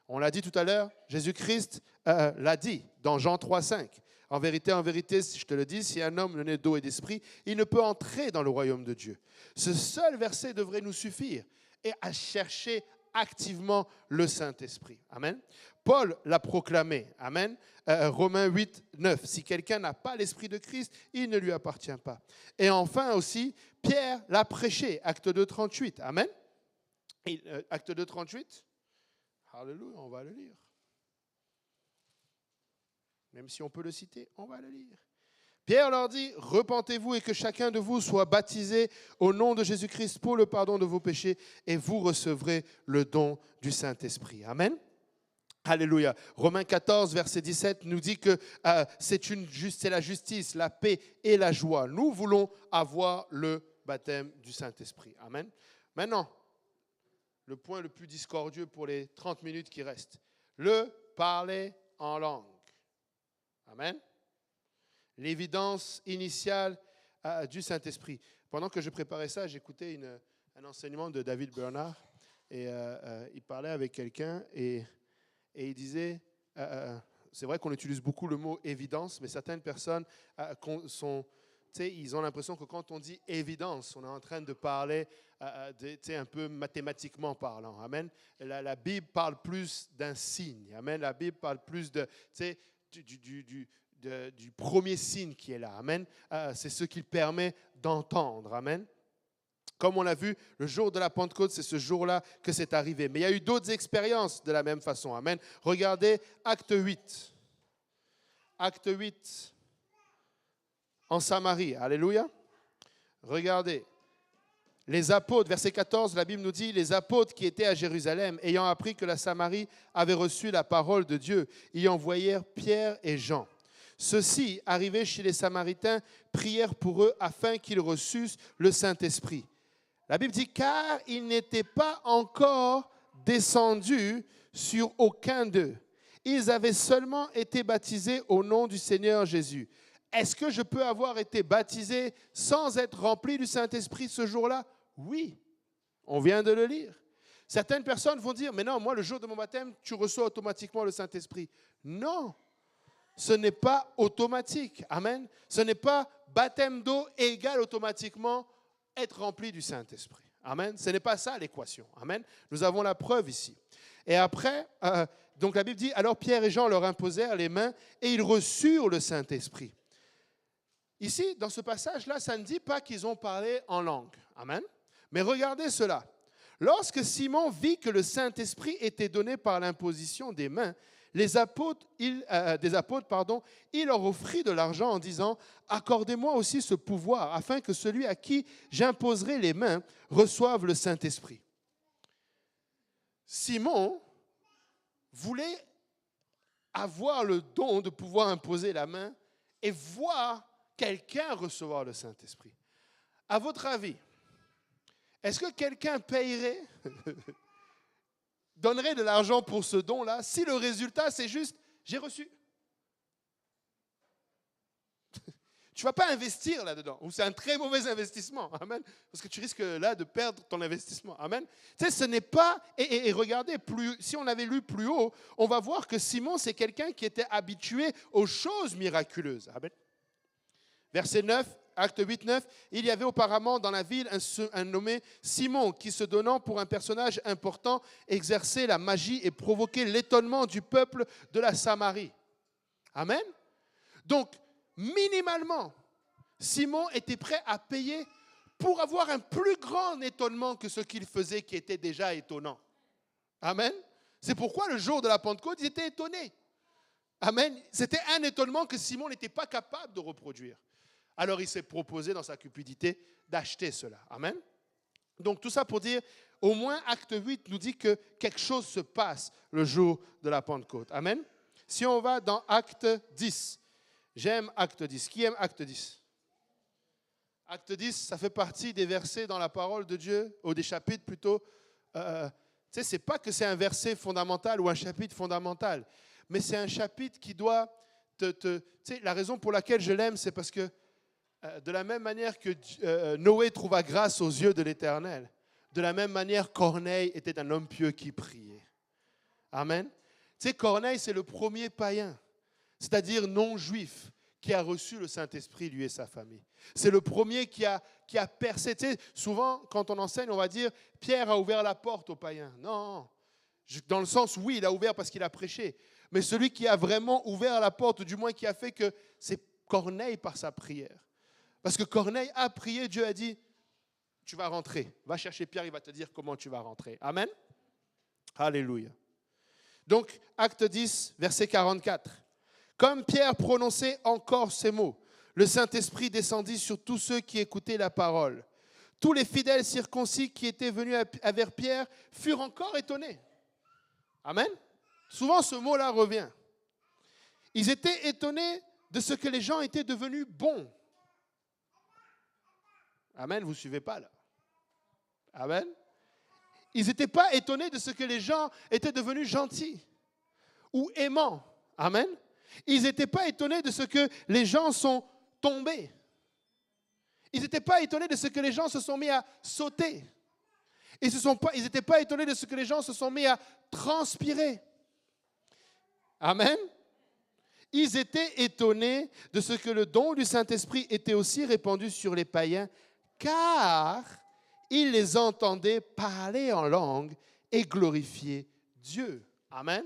On l'a dit tout à l'heure, Jésus-Christ l'a dit dans Jean 3,5. En vérité, si je te le dis, si un homme le né d'eau et d'esprit, il ne peut entrer dans le royaume de Dieu. Ce seul verset devrait nous suffire et à chercher activement le Saint-Esprit. Amen. Paul l'a proclamé. Amen. Romains 8, 9. Si quelqu'un n'a pas l'Esprit de Christ, il ne lui appartient pas. Et enfin aussi, Pierre l'a prêché. Acte 2, 38. Amen. Acte 2, 38. Alléluia, on va le lire. Même si on peut le citer, on va le lire. Pierre leur dit, repentez-vous et que chacun de vous soit baptisé au nom de Jésus-Christ pour le pardon de vos péchés et vous recevrez le don du Saint-Esprit. Amen. Alléluia. Romains 14, verset 17 nous dit que c'est la justice, la paix et la joie. Nous voulons avoir le baptême du Saint-Esprit. Amen. Maintenant, le point le plus discordieux pour les 30 minutes qui restent. Le parler en langue. Amen. L'évidence initiale du Saint-Esprit. Pendant que je préparais ça, j'écoutais un enseignement de David Bernard et il parlait avec quelqu'un et il disait, c'est vrai qu'on utilise beaucoup le mot évidence, mais certaines personnes ils ont l'impression que quand on dit évidence, on est en train de parler un peu mathématiquement parlant. Amen. La Bible parle plus d'un signe. Amen. La Bible parle plus du premier signe qui est là. Amen. C'est ce qui permet d'entendre. Amen. Comme on l'a vu, le jour de la Pentecôte, c'est ce jour-là que c'est arrivé. Mais il y a eu d'autres expériences de la même façon. Amen. Regardez Acte 8. Acte 8 en Samarie. Alléluia. Regardez. Les apôtres, verset 14, la Bible nous dit, les apôtres qui étaient à Jérusalem, ayant appris que la Samarie avait reçu la parole de Dieu, y envoyèrent Pierre et Jean. Ceux-ci, arrivés chez les Samaritains, prièrent pour eux afin qu'ils reçussent le Saint-Esprit. La Bible dit, car il n'était pas encore descendu sur aucun d'eux. Ils avaient seulement été baptisés au nom du Seigneur Jésus. Est-ce que je peux avoir été baptisé sans être rempli du Saint-Esprit ce jour-là? Oui, on vient de le lire. Certaines personnes vont dire, mais non, moi, le jour de mon baptême, tu reçois automatiquement le Saint-Esprit. Non, ce n'est pas automatique. Amen. Ce n'est pas baptême d'eau égale automatiquement être rempli du Saint-Esprit. Amen. Ce n'est pas ça l'équation. Amen. Nous avons la preuve ici. Et après, donc la Bible dit, alors Pierre et Jean leur imposèrent les mains et ils reçurent le Saint-Esprit. Ici, dans ce passage-là, ça ne dit pas qu'ils ont parlé en langue. Amen. Mais regardez cela. Lorsque Simon vit que le Saint-Esprit était donné par l'imposition des mains, il leur offrit de l'argent en disant « Accordez-moi aussi ce pouvoir, afin que celui à qui j'imposerai les mains reçoive le Saint-Esprit. » Simon voulait avoir le don de pouvoir imposer la main et voir quelqu'un recevoir le Saint-Esprit. À votre avis, est-ce que quelqu'un payerait, donnerait de l'argent pour ce don-là, si le résultat, c'est juste « j'ai reçu ». Tu ne vas pas investir là-dedans, ou c'est un très mauvais investissement, amen, parce que tu risques là de perdre ton investissement, amen. Tu sais, ce n'est pas, et regardez, si on avait lu plus haut, on va voir que Simon, c'est quelqu'un qui était habitué aux choses miraculeuses, amen. Verset 9, acte 8, 9, il y avait auparavant dans la ville un nommé Simon qui, se donnant pour un personnage important, exerçait la magie et provoquait l'étonnement du peuple de la Samarie. Amen. Donc, minimalement, Simon était prêt à payer pour avoir un plus grand étonnement que ce qu'il faisait qui était déjà étonnant. Amen. C'est pourquoi le jour de la Pentecôte, ils étaient étonnés. Amen. C'était un étonnement que Simon n'était pas capable de reproduire. Alors il s'est proposé dans sa cupidité d'acheter cela. Amen. Donc tout ça pour dire, au moins acte 8 nous dit que quelque chose se passe le jour de la Pentecôte. Amen. Si on va dans acte 10, j'aime acte 10. Qui aime acte 10? Acte 10, ça fait partie des versets dans la parole de Dieu, ou des chapitres plutôt. Tu sais, c'est pas que c'est un verset fondamental ou un chapitre fondamental, mais c'est un chapitre qui doit tu sais, la raison pour laquelle je l'aime, c'est parce que de la même manière que Noé trouva grâce aux yeux de l'Éternel, de la même manière Corneille était un homme pieux qui priait. Amen. Tu sais, Corneille, c'est le premier païen, c'est-à-dire non-juif, qui a reçu le Saint-Esprit, lui et sa famille. C'est le premier qui a percé. Tu sais, souvent, quand on enseigne, on va dire « Pierre a ouvert la porte aux païens ». Non, dans le sens, oui, il a ouvert parce qu'il a prêché. Mais celui qui a vraiment ouvert la porte, du moins qui a fait que c'est Corneille par sa prière. Parce que Corneille a prié, Dieu a dit « Tu vas rentrer. Va chercher Pierre, il va te dire comment tu vas rentrer. » Amen. Alléluia. Donc, acte 10, verset 44. Comme Pierre prononçait encore ces mots, le Saint-Esprit descendit sur tous ceux qui écoutaient la parole. Tous les fidèles circoncis qui étaient venus vers Pierre furent encore étonnés. Amen. Souvent, ce mot-là revient. Ils étaient étonnés de ce que les gens étaient devenus bons. Amen, vous ne suivez pas là. Amen. Ils n'étaient pas étonnés de ce que les gens étaient devenus gentils ou aimants. Amen. Ils n'étaient pas étonnés de ce que les gens sont tombés. Ils n'étaient pas étonnés de ce que les gens se sont mis à sauter. Ils n'étaient pas étonnés de ce que les gens se sont mis à transpirer. Amen. Ils étaient étonnés de ce que le don du Saint-Esprit était aussi répandu sur les païens, car ils les entendaient parler en langue et glorifier Dieu. Amen.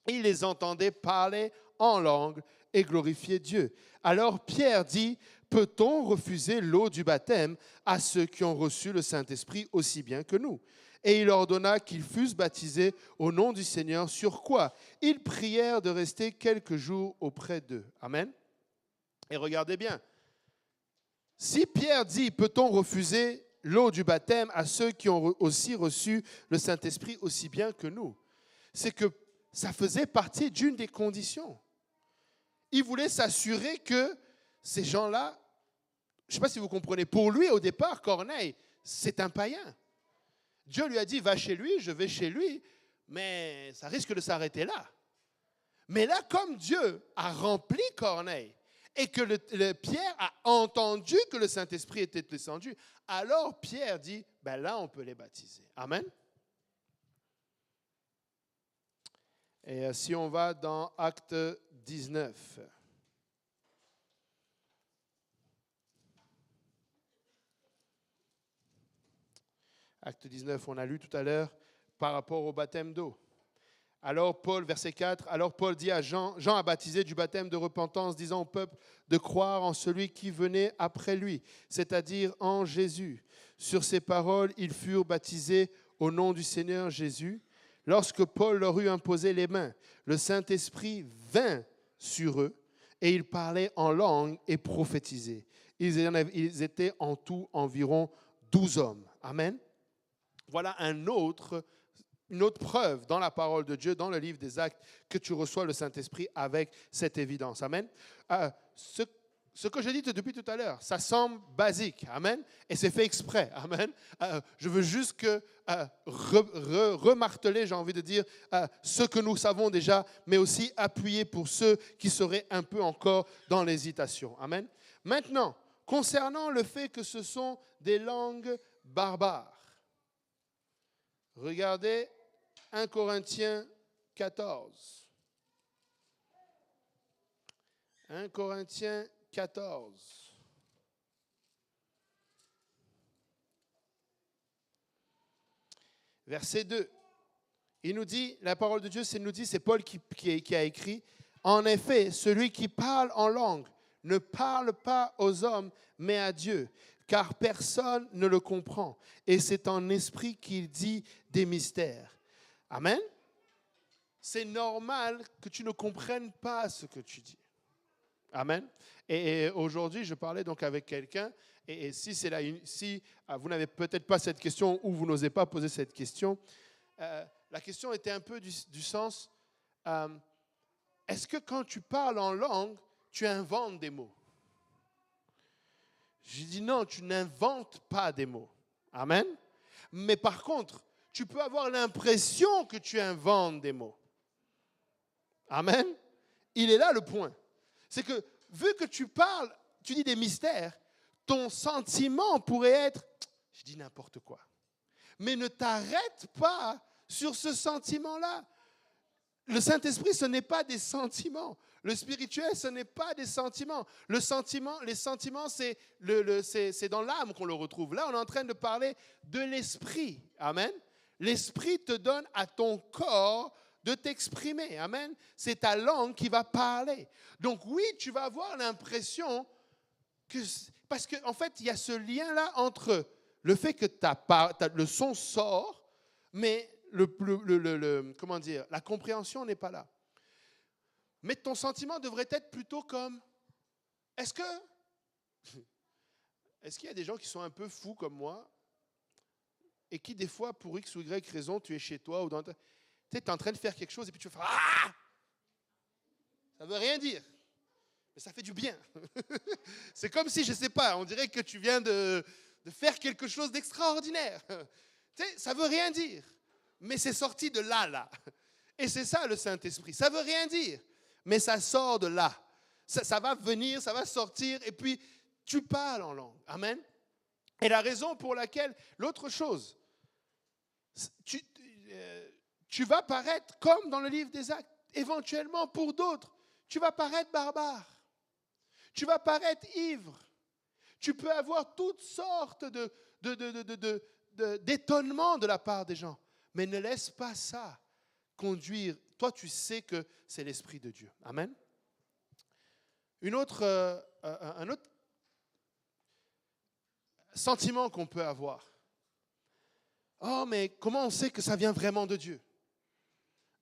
Ils les entendaient parler en langue et glorifier Dieu. Alors Pierre dit, peut-on refuser l'eau du baptême à ceux qui ont reçu le Saint-Esprit aussi bien que nous? Et il ordonna qu'ils fussent baptisés au nom du Seigneur, sur quoi ils prièrent de rester quelques jours auprès d'eux. Amen. Et regardez bien, si Pierre dit, peut-on refuser l'eau du baptême à ceux qui ont aussi reçu le Saint-Esprit aussi bien que nous, c'est que ça faisait partie d'une des conditions. Il voulait s'assurer que ces gens-là, je ne sais pas si vous comprenez, pour lui au départ, Corneille, c'est un païen. Dieu lui a dit, va chez lui, je vais chez lui, mais ça risque de s'arrêter là. Mais là, comme Dieu a rempli Corneille et que Pierre a entendu que le Saint-Esprit était descendu, alors Pierre dit, ben là, on peut les baptiser. Amen. Et si on va dans Acte 19. Acte 19, on a lu tout à l'heure par rapport au baptême d'eau. Alors Paul, verset 4, alors Paul dit à Jean a baptisé du baptême de repentance, disant au peuple de croire en celui qui venait après lui, c'est-à-dire en Jésus. Sur ces paroles, ils furent baptisés au nom du Seigneur Jésus. Lorsque Paul leur eut imposé les mains, le Saint-Esprit vint sur eux et ils parlaient en langue et prophétisaient. Ils étaient en tout environ 12 hommes. Amen. Voilà une autre preuve dans la parole de Dieu, dans le livre des Actes, que tu reçois le Saint-Esprit avec cette évidence. Amen. Ce que je dis depuis tout à l'heure, ça semble basique. Amen. Et c'est fait exprès. Amen. Je veux juste remarteler, j'ai envie de dire, ce que nous savons déjà, mais aussi appuyer pour ceux qui seraient un peu encore dans l'hésitation. Amen. Maintenant, concernant le fait que ce sont des langues barbares, regardez 1 Corinthiens 14. 1 Corinthiens 14. Verset 2. Il nous dit, la parole de Dieu, c'est Paul qui a écrit, « En effet, celui qui parle en langue ne parle pas aux hommes, mais à Dieu, car personne ne le comprend. Et c'est en esprit qu'il dit des mystères. » Amen. C'est normal que tu ne comprennes pas ce que tu dis. Amen. Et aujourd'hui, je parlais donc avec quelqu'un, et si vous n'avez peut-être pas cette question ou vous n'osez pas poser cette question, la question était un peu du sens, est-ce que quand tu parles en langue, tu inventes des mots? J'ai dit non, tu n'inventes pas des mots. Amen. Mais par contre, tu peux avoir l'impression que tu inventes des mots. Amen. Il est là le point. C'est que vu que tu parles, tu dis des mystères, ton sentiment pourrait être, je dis n'importe quoi. Mais ne t'arrête pas sur ce sentiment-là. Le Saint-Esprit, ce n'est pas des sentiments. Le spirituel, ce n'est pas des sentiments. Les sentiments, c'est dans l'âme qu'on le retrouve. Là, on est en train de parler de l'esprit. Amen. L'esprit te donne à ton corps de t'exprimer. Amen. C'est ta langue qui va parler. Donc oui, tu vas avoir l'impression que... Parce qu'en fait, il y a ce lien-là entre le fait que le son sort, mais comment dire, la compréhension n'est pas là. Mais ton sentiment devrait être plutôt comme, est-ce qu'il y a des gens qui sont un peu fous comme moi et qui, des fois, pour X ou Y raison, tu es chez toi ou tu es en train de faire quelque chose et puis tu vas faire « Ah !» Ça ne veut rien dire, mais ça fait du bien. C'est comme si, je ne sais pas, on dirait que tu viens de faire quelque chose d'extraordinaire. Ça ne veut rien dire, mais c'est sorti de là. Et c'est ça le Saint-Esprit. Ça ne veut rien dire, mais ça sort de là. Ça va venir, ça va sortir, et puis tu parles en langue. Amen. Et la raison pour laquelle, l'autre chose, tu vas paraître comme dans le livre des Actes, éventuellement pour d'autres, tu vas paraître barbare, tu vas paraître ivre, tu peux avoir toutes sortes d'étonnements de la part des gens, mais ne laisse pas ça conduire. Toi, tu sais que c'est l'Esprit de Dieu. Amen. Un autre sentiment qu'on peut avoir. Oh, mais comment on sait que ça vient vraiment de Dieu?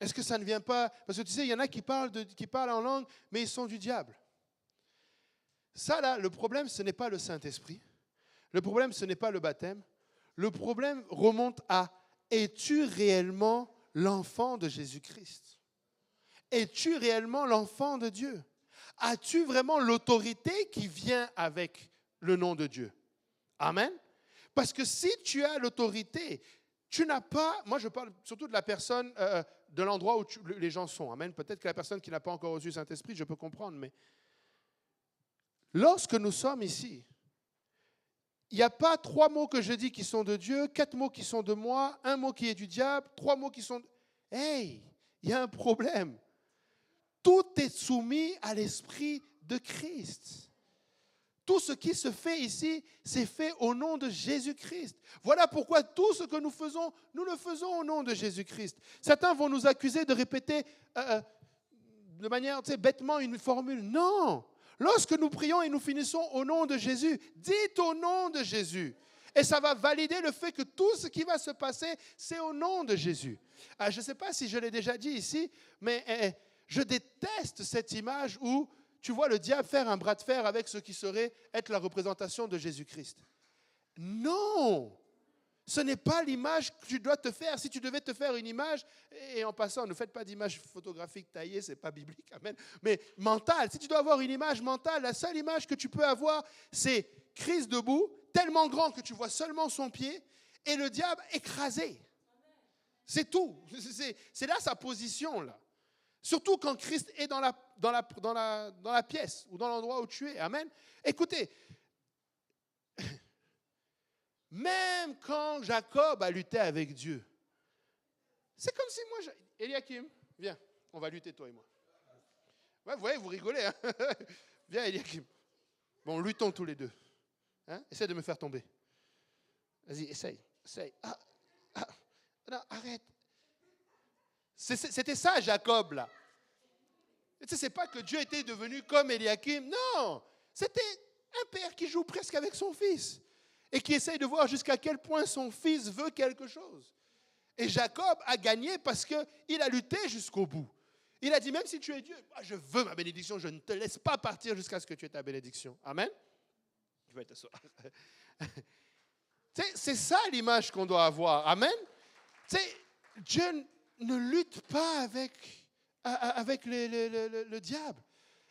Est-ce que ça ne vient pas... Parce que tu sais, il y en a qui parlent en langue, mais ils sont du diable. Ça, là, le problème, ce n'est pas le Saint-Esprit. Le problème, ce n'est pas le baptême. Le problème remonte à, es-tu réellement l'enfant de Jésus-Christ? Es-tu réellement l'enfant de Dieu? As-tu vraiment l'autorité qui vient avec le nom de Dieu? Amen. Parce que si tu as l'autorité, tu n'as pas... Moi, je parle surtout de la personne, de l'endroit où les gens sont. Amen. Peut-être que la personne qui n'a pas encore reçu le Saint-Esprit, je peux comprendre, mais lorsque nous sommes ici, il n'y a pas 3 mots que je dis qui sont de Dieu, 4 mots qui sont de moi, 1 mot qui est du diable, 3 mots qui sont... Hey, il y a un problème. Tout est soumis à l'Esprit de Christ. Tout ce qui se fait ici, c'est fait au nom de Jésus-Christ. Voilà pourquoi tout ce que nous faisons, nous le faisons au nom de Jésus-Christ. Certains vont nous accuser de répéter de manière bêtement une formule. Non! Lorsque nous prions et nous finissons au nom de Jésus, dites au nom de Jésus. Et ça va valider le fait que tout ce qui va se passer, c'est au nom de Jésus. Je ne sais pas si je l'ai déjà dit ici, mais je déteste cette image où tu vois le diable faire un bras de fer avec ce qui serait être la représentation de Jésus-Christ. Non! Ce n'est pas l'image que tu dois te faire. Si tu devais te faire une image, et en passant, ne faites pas d'image photographique taillée, ce n'est pas biblique, amen. Mais mentale, si tu dois avoir une image mentale, la seule image que tu peux avoir, c'est Christ debout, tellement grand que tu vois seulement son pied, et le diable écrasé. C'est tout. C'est là sa position, là. Surtout quand Christ est dans la pièce ou dans l'endroit où tu es. Amen. Écoutez, même quand Jacob a lutté avec Dieu, c'est comme si moi... Eliakim, viens, on va lutter toi et moi. Ouais, vous voyez, vous rigolez. Hein. Viens, Eliakim. Bon, luttons tous les deux. Hein? Essaye de me faire tomber. Vas-y, essaye. Non, arrête. C'était ça, Jacob, là. Ce n'est pas que Dieu était devenu comme Eliakim. Non, c'était un père qui joue presque avec son fils et qui essaye de voir jusqu'à quel point son fils veut quelque chose. Et Jacob a gagné parce qu'il a lutté jusqu'au bout. Il a dit, même si tu es Dieu, je veux ma bénédiction, je ne te laisse pas partir jusqu'à ce que tu aies ta bénédiction. Amen. Tu vas t'asseoir. C'est ça l'image qu'on doit avoir. Amen. Dieu ne lutte pas avec le diable.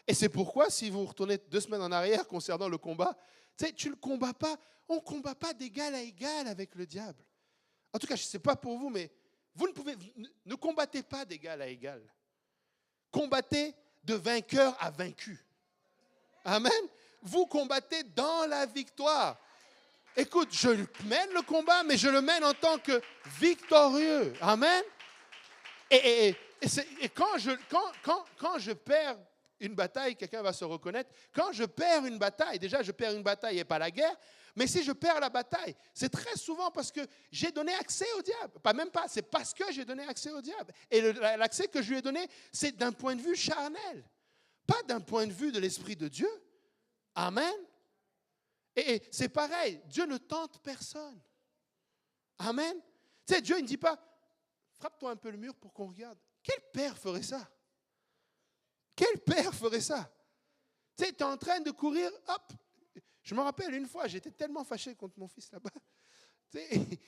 Et c'est pourquoi, si vous retournez 2 semaines en arrière concernant le combat, tu ne le combats pas, on ne combat pas d'égal à égal avec le diable. En tout cas, je ne sais pas pour vous, mais vous ne combattez pas d'égal à égal. Combattez de vainqueur à vaincu. Amen. Vous combattez dans la victoire. Écoute, je mène le combat, mais je le mène en tant que victorieux. Amen. Et Et quand je perds une bataille, quelqu'un va se reconnaître, quand je perds une bataille, déjà je perds une bataille et pas la guerre, mais si je perds la bataille, c'est très souvent parce que j'ai donné accès au diable. Pas même pas, c'est parce que j'ai donné accès au diable. Et l'accès que je lui ai donné, c'est d'un point de vue charnel, pas d'un point de vue de l'Esprit de Dieu. Amen. Et c'est pareil, Dieu ne tente personne. Amen. Tu sais, Dieu il ne dit pas, frappe-toi un peu le mur pour qu'on regarde. Quel père ferait ça? Quel père ferait ça? Tu sais, tu es en train de courir, hop. Je me rappelle une fois, j'étais tellement fâché contre mon fils là-bas. Tu sais,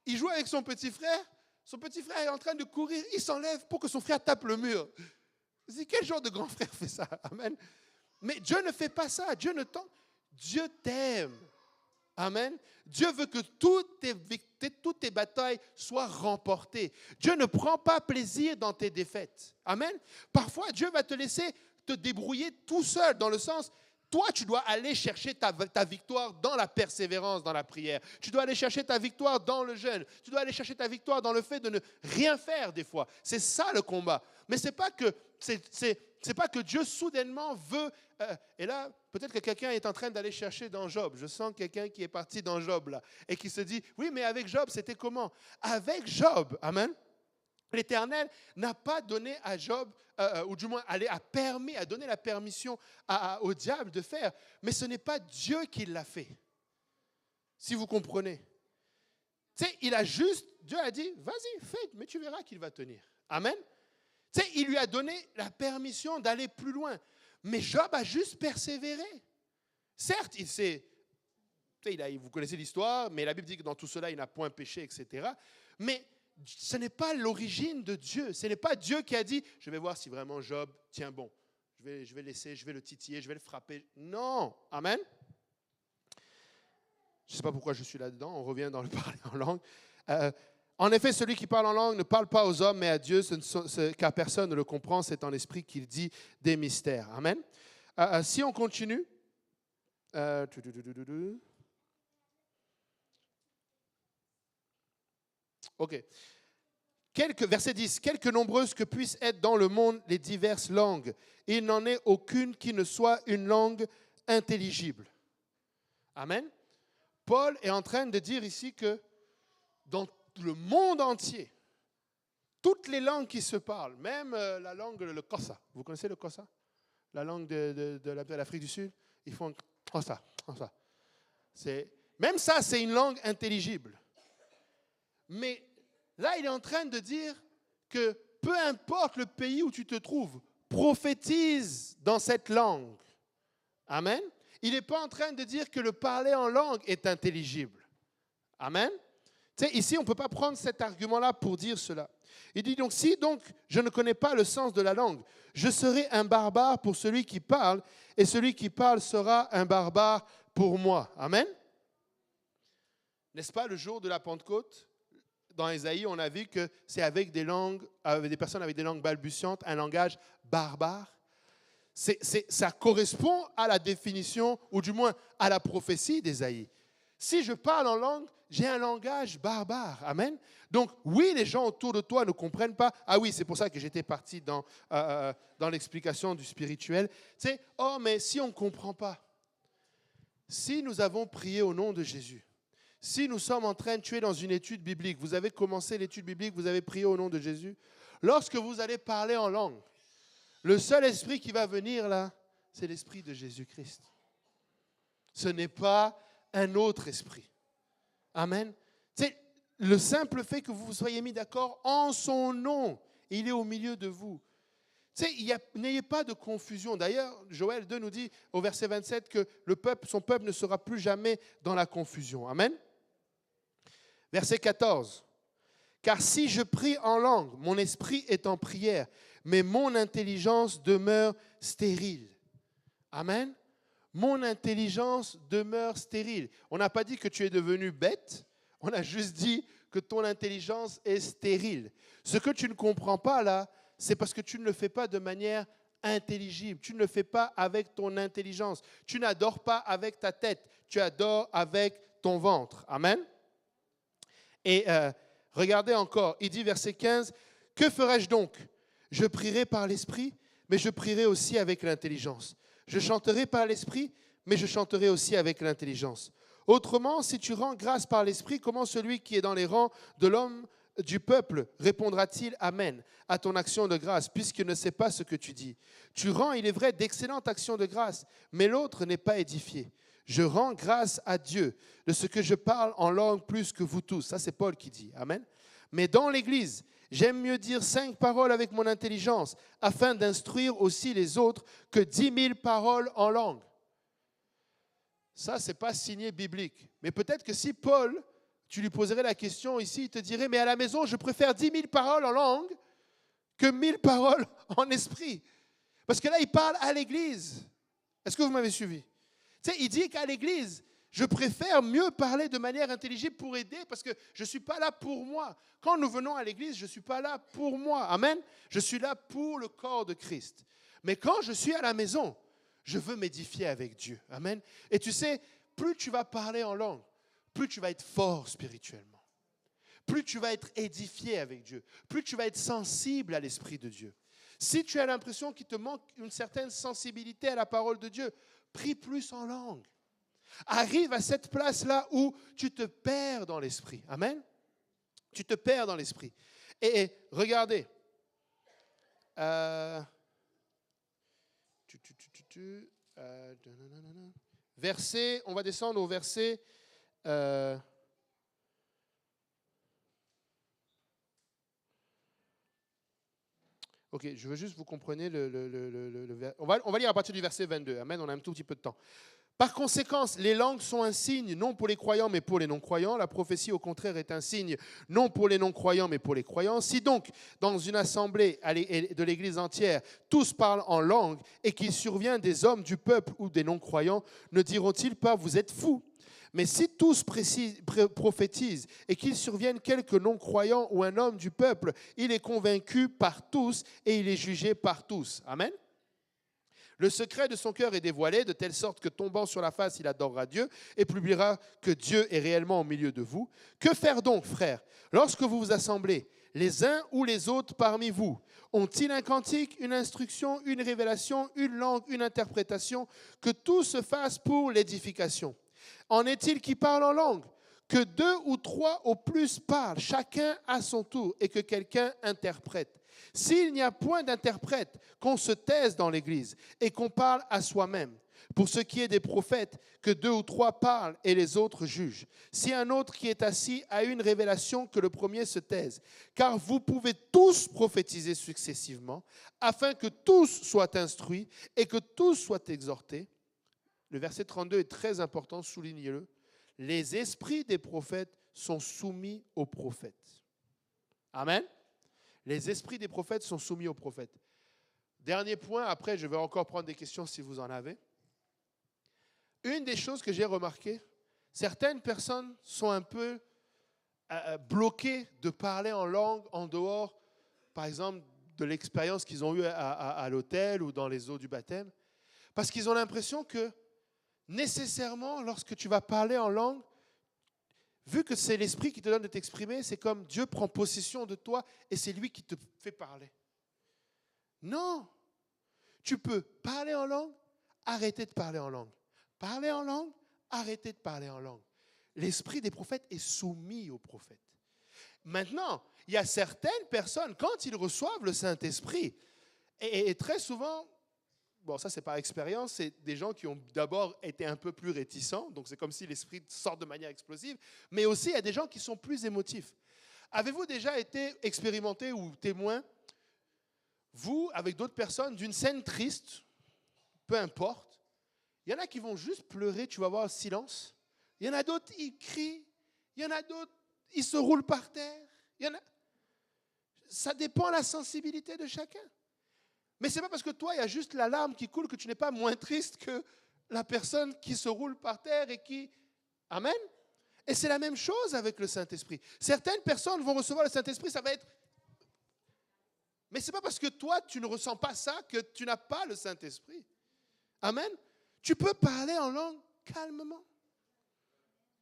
il joue avec son petit frère est en train de courir, il s'enlève pour que son frère tape le mur. Je dis, quel genre de grand frère fait ça? Amen. Mais Dieu ne fait pas ça, Dieu ne tente. Dieu t'aime. Amen. Dieu veut que toutes tes batailles soient remportées. Dieu ne prend pas plaisir dans tes défaites. Amen. Parfois, Dieu va te laisser te débrouiller tout seul, dans le sens, toi, tu dois aller chercher ta victoire dans la persévérance, dans la prière. Tu dois aller chercher ta victoire dans le jeûne. Tu dois aller chercher ta victoire dans le fait de ne rien faire des fois. C'est ça le combat. Mais c'est pas que Dieu soudainement veut. Et là, peut-être que quelqu'un est en train d'aller chercher dans Job. Je sens quelqu'un qui est parti dans Job là et qui se dit, oui, mais avec Job, c'était comment? Avec Job, amen. L'Éternel n'a pas donné à Job, ou du moins a donné la permission au diable de faire, mais ce n'est pas Dieu qui l'a fait, si vous comprenez. Tu sais, Dieu a dit, vas-y, fais, mais tu verras qu'il va tenir. Amen. Tu sais, il lui a donné la permission d'aller plus loin, mais Job a juste persévéré. Certes, vous connaissez l'histoire, mais la Bible dit que dans tout cela, il n'a point péché, etc. Mais ce n'est pas l'origine de Dieu. Ce n'est pas Dieu qui a dit, je vais voir si vraiment Job tient bon. Je vais le titiller, je vais le frapper. Non. Amen. Je ne sais pas pourquoi je suis là-dedans. On revient dans le parler en langue. En effet, celui qui parle en langue ne parle pas aux hommes, mais à Dieu, car personne ne le comprend. C'est en esprit qu'il dit des mystères. Amen. Si on continue. OK. Verset 10. Quelque nombreuses que puissent être dans le monde les diverses langues, il n'en est aucune qui ne soit une langue intelligible. Amen. Paul est en train de dire ici que dans le monde entier, toutes les langues qui se parlent, même la langue, le Xhosa. Vous connaissez le Xhosa? La langue de l'Afrique du Sud? Ils font Xhosa. Même ça, c'est une langue intelligible. Mais là, il est en train de dire que peu importe le pays où tu te trouves, prophétise dans cette langue. Amen. Il n'est pas en train de dire que le parler en langue est intelligible. Amen. Tu sais, ici, on ne peut pas prendre cet argument-là pour dire cela. Il dit donc, si donc je ne connais pas le sens de la langue, je serai un barbare pour celui qui parle, et celui qui parle sera un barbare pour moi. Amen. N'est-ce pas le jour de la Pentecôte? Dans Ésaïe, on a vu que c'est avec des personnes avec des langues balbutiantes, un langage barbare. Ça correspond à la définition, ou du moins à la prophétie d'Ésaïe. Si je parle en langue, j'ai un langage barbare. Amen. Donc, oui, les gens autour de toi ne comprennent pas. Ah oui, c'est pour ça que j'étais parti dans l'explication du spirituel. Tu sais, mais si on ne comprend pas, si nous avons prié au nom de Jésus, si nous sommes en train de tuer dans une étude biblique, vous avez commencé l'étude biblique, vous avez prié au nom de Jésus, lorsque vous allez parler en langue, le seul esprit qui va venir là, c'est l'esprit de Jésus-Christ. Ce n'est pas un autre esprit. Amen. C'est le simple fait que vous vous soyez mis d'accord en son nom, il est au milieu de vous. N'ayez pas de confusion. D'ailleurs, Joël 2 nous dit au verset 27 que son peuple ne sera plus jamais dans la confusion. Amen. Verset 14. Car si je prie en langue, mon esprit est en prière, mais mon intelligence demeure stérile. Amen. Mon intelligence demeure stérile. On n'a pas dit que tu es devenu bête, on a juste dit que ton intelligence est stérile. Ce que tu ne comprends pas là, c'est parce que tu ne le fais pas de manière intelligible. Tu ne le fais pas avec ton intelligence. Tu n'adores pas avec ta tête. Tu adores avec ton ventre. Amen. Et regardez encore, il dit verset 15, « Que ferai-je donc? Je prierai par l'esprit, mais je prierai aussi avec l'intelligence. Je chanterai par l'esprit, mais je chanterai aussi avec l'intelligence. Autrement, si tu rends grâce par l'esprit, comment celui qui est dans les rangs de l'homme du peuple répondra-t-il Amen à ton action de grâce, puisqu'il ne sait pas ce que tu dis? Tu rends, il est vrai, d'excellentes actions de grâce, mais l'autre n'est pas édifié. Je rends grâce à Dieu de ce que je parle en langue plus que vous tous. Ça, c'est Paul qui dit. Amen. Mais dans l'Église, j'aime mieux dire 5 paroles avec mon intelligence, afin d'instruire aussi les autres, que 10 000 paroles en langue. Ça, ce n'est pas signé biblique. Mais peut-être que si Paul, tu lui poserais la question ici, il te dirait, mais à la maison, je préfère 10 000 paroles en langue que 1000 paroles en esprit. Parce que là, il parle à l'Église. Est-ce que vous m'avez suivi? Tu sais, il dit qu'à l'Église, je préfère mieux parler de manière intelligible pour aider parce que je ne suis pas là pour moi. Quand nous venons à l'Église, je ne suis pas là pour moi. Amen. Je suis là pour le corps de Christ. Mais quand je suis à la maison, je veux m'édifier avec Dieu. Amen. Et tu sais, plus tu vas parler en langue, plus tu vas être fort spirituellement. Plus tu vas être édifié avec Dieu. Plus tu vas être sensible à l'Esprit de Dieu. Si tu as l'impression qu'il te manque une certaine sensibilité à la parole de Dieu, prie plus en langue. Arrive à cette place-là où tu te perds dans l'esprit. Amen. Tu te perds dans l'esprit. Et regardez. Verset, on va descendre au verset. Ok, je veux juste que vous compreniez on va lire à partir du verset 22. Amen, on a un tout petit peu de temps. Par conséquent, les langues sont un signe, non pour les croyants, mais pour les non-croyants. La prophétie, au contraire, est un signe, non pour les non-croyants, mais pour les croyants. Si donc, dans une assemblée de l'Église entière, tous parlent en langue, et qu'il survient des hommes du peuple ou des non-croyants, ne diront-ils pas, vous êtes fous? Mais si tous prophétisent et qu'il survienne quelques non-croyants ou un homme du peuple, il est convaincu par tous et il est jugé par tous. Amen. Le secret de son cœur est dévoilé, de telle sorte que tombant sur la face, il adorera Dieu et publiera que Dieu est réellement au milieu de vous. Que faire donc, frères, lorsque vous vous assemblez, les uns ou les autres parmi vous? Ont-ils un cantique, une instruction, une révélation, une langue, une interprétation? Que tout se fasse pour l'édification. En est-il qui parle en langue? Que 2 ou 3 au plus parlent, chacun à son tour, et que quelqu'un interprète. S'il n'y a point d'interprète, qu'on se taise dans l'Église et qu'on parle à soi-même. Pour ce qui est des prophètes, que 2 ou 3 parlent et les autres jugent. Si un autre qui est assis a une révélation, que le premier se taise. Car vous pouvez tous prophétiser successivement, afin que tous soient instruits et que tous soient exhortés. Le verset 32 est très important, soulignez-le. Les esprits des prophètes sont soumis aux prophètes. Amen. Les esprits des prophètes sont soumis aux prophètes. Dernier point, après je vais encore prendre des questions si vous en avez. Une des choses que j'ai remarquées, certaines personnes sont un peu bloquées de parler en langue en dehors, par exemple, de l'expérience qu'ils ont eue à l'hôtel ou dans les eaux du baptême, parce qu'ils ont l'impression que nécessairement, lorsque tu vas parler en langue, vu que c'est l'Esprit qui te donne de t'exprimer, c'est comme Dieu prend possession de toi et c'est lui qui te fait parler. Non, tu peux parler en langue, arrêter de parler en langue. Parler en langue, arrêter de parler en langue. L'Esprit des prophètes est soumis aux prophètes. Maintenant, il y a certaines personnes, quand ils reçoivent le Saint-Esprit, et très souvent, bon, ça, c'est par expérience, c'est des gens qui ont d'abord été un peu plus réticents, donc c'est comme si l'esprit sort de manière explosive, mais aussi il y a des gens qui sont plus émotifs. Avez-vous déjà été expérimenté ou témoin, vous, avec d'autres personnes, d'une scène triste, peu importe, il y en a qui vont juste pleurer, tu vas voir le silence, il y en a d'autres, ils crient, il y en a d'autres, ils se roulent par terre, ça dépend de la sensibilité de chacun. Mais ce n'est pas parce que toi, il y a juste la larme qui coule que tu n'es pas moins triste que la personne qui se roule par terre et qui... Amen. Et c'est la même chose avec le Saint-Esprit. Certaines personnes vont recevoir le Saint-Esprit, ça va être... Mais ce n'est pas parce que toi, tu ne ressens pas ça que tu n'as pas le Saint-Esprit. Amen. Tu peux parler en langue calmement.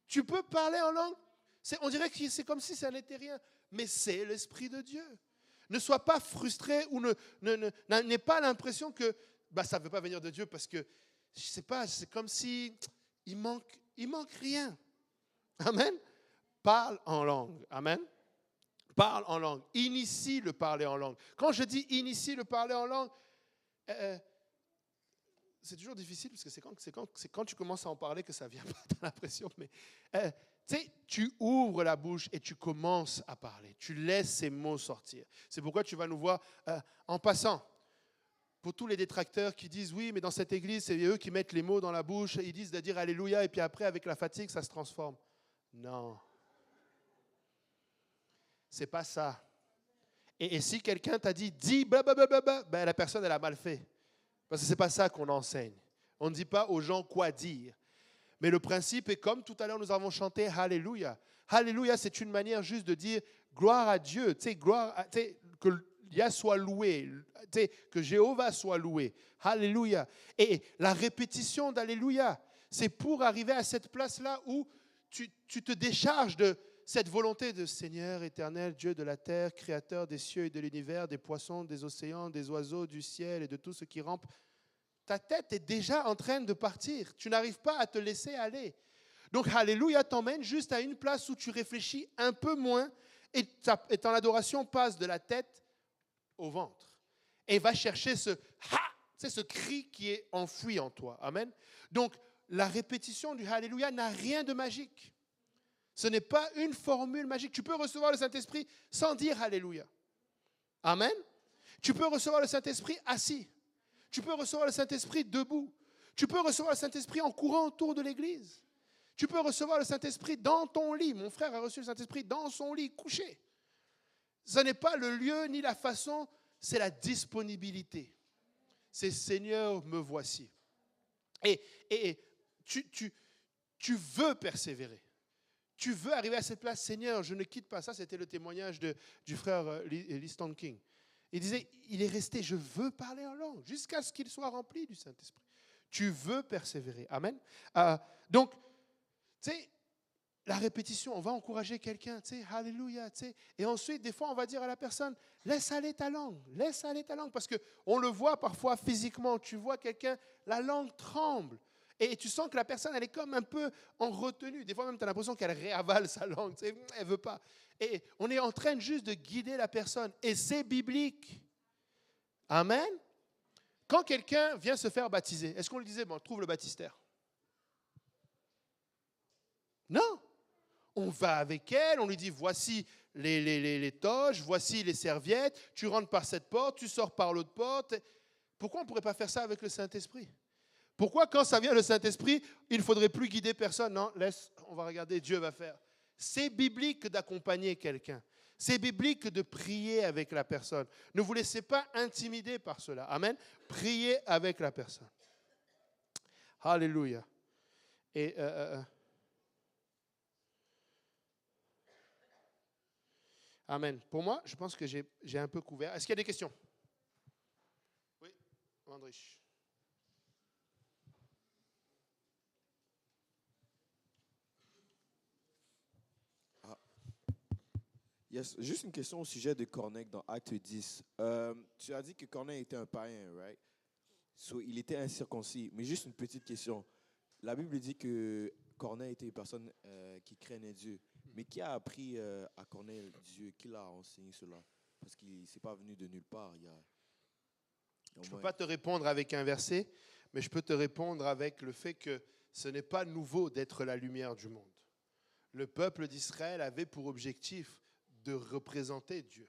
Tu peux parler en langue. On dirait que c'est comme si ça n'était rien. Mais c'est l'Esprit de Dieu. Ne sois pas frustré ou n'aie pas l'impression que ça ne veut pas venir de Dieu parce que, je ne sais pas, c'est comme si il manque rien. Amen. Parle en langue. Amen. Parle en langue. Initie le parler en langue. Quand je dis initie le parler en langue, c'est toujours difficile parce que c'est quand tu commences à en parler que ça vient pas, tu as l'impression. Mais tu ouvres la bouche et tu commences à parler. Tu laisses ces mots sortir. C'est pourquoi tu vas nous voir en passant. Pour tous les détracteurs qui disent oui, mais dans cette église, c'est eux qui mettent les mots dans la bouche, ils disent de dire alléluia et puis après, avec la fatigue, ça se transforme. Non. C'est pas ça. Et si quelqu'un t'a dit dis blablabla, la personne elle a mal fait. Parce que c'est pas ça qu'on enseigne. On ne dit pas aux gens quoi dire. Mais le principe est comme tout à l'heure nous avons chanté Alléluia. Alléluia, c'est une manière juste de dire gloire à Dieu, que Yah soit loué, que Jéhovah soit loué. Alléluia. Et la répétition d'Alléluia, c'est pour arriver à cette place-là où tu te décharges de cette volonté de Seigneur éternel, Dieu de la terre, créateur des cieux et de l'univers, des poissons, des océans, des oiseaux, du ciel et de tout ce qui rampe. Ta tête est déjà en train de partir. Tu n'arrives pas à te laisser aller. Donc, Alléluia t'emmène juste à une place où tu réfléchis un peu moins et ton adoration passe de la tête au ventre. Et va chercher ce cri qui est enfoui en toi. Amen. Donc, la répétition du Alléluia n'a rien de magique. Ce n'est pas une formule magique. Tu peux recevoir le Saint-Esprit sans dire Alléluia. Amen. Tu peux recevoir le Saint-Esprit assis. Tu peux recevoir le Saint-Esprit debout. Tu peux recevoir le Saint-Esprit en courant autour de l'église. Tu peux recevoir le Saint-Esprit dans ton lit. Mon frère a reçu le Saint-Esprit dans son lit, couché. Ce n'est pas le lieu ni la façon, c'est la disponibilité. C'est Seigneur, me voici. Et tu veux persévérer. Tu veux arriver à cette place, Seigneur, je ne quitte pas. Ça, c'était le témoignage du frère Liston King. Il disait, il est resté, je veux parler en langue, jusqu'à ce qu'il soit rempli du Saint-Esprit. Tu veux persévérer. Amen. Donc, tu sais, la répétition, on va encourager quelqu'un, tu sais, alléluia, tu sais. Et ensuite, des fois, on va dire à la personne, laisse aller ta langue, parce qu'on le voit parfois physiquement. Tu vois quelqu'un, la langue tremble. Et tu sens que la personne, elle est comme un peu en retenue. Des fois même, tu as l'impression qu'elle réavale sa langue. Tu sais, elle ne veut pas. Et on est en train juste de guider la personne. Et c'est biblique. Amen. Quand quelqu'un vient se faire baptiser, est-ce qu'on lui disait, bon, trouve le baptistère? Non. On va avec elle, on lui dit, voici les toges, voici les serviettes, tu rentres par cette porte, tu sors par l'autre porte. Pourquoi on ne pourrait pas faire ça avec le Saint-Esprit? Pourquoi, quand ça vient le Saint-Esprit, il ne faudrait plus guider personne? Non, laisse, on va regarder, Dieu va faire. C'est biblique d'accompagner quelqu'un. C'est biblique de prier avec la personne. Ne vous laissez pas intimider par cela. Amen. Priez avec la personne. Alléluia. Et amen. Pour moi, je pense que j'ai un peu couvert. Est-ce qu'il y a des questions? Oui, Andrich. Yes. Juste une question au sujet de Corneille dans Acte 10. Tu as dit que Corneille était un païen, right? So, il était incirconcis. Mais juste une petite question. La Bible dit que Corneille était une personne qui craignait Dieu. Mais qui a appris à Corneille Dieu? Qui l'a enseigné cela? Parce qu'il ne s'est pas venu de nulle part. Je ne peux pas te répondre avec un verset, mais je peux te répondre avec le fait que ce n'est pas nouveau d'être la lumière du monde. Le peuple d'Israël avait pour objectif de représenter Dieu.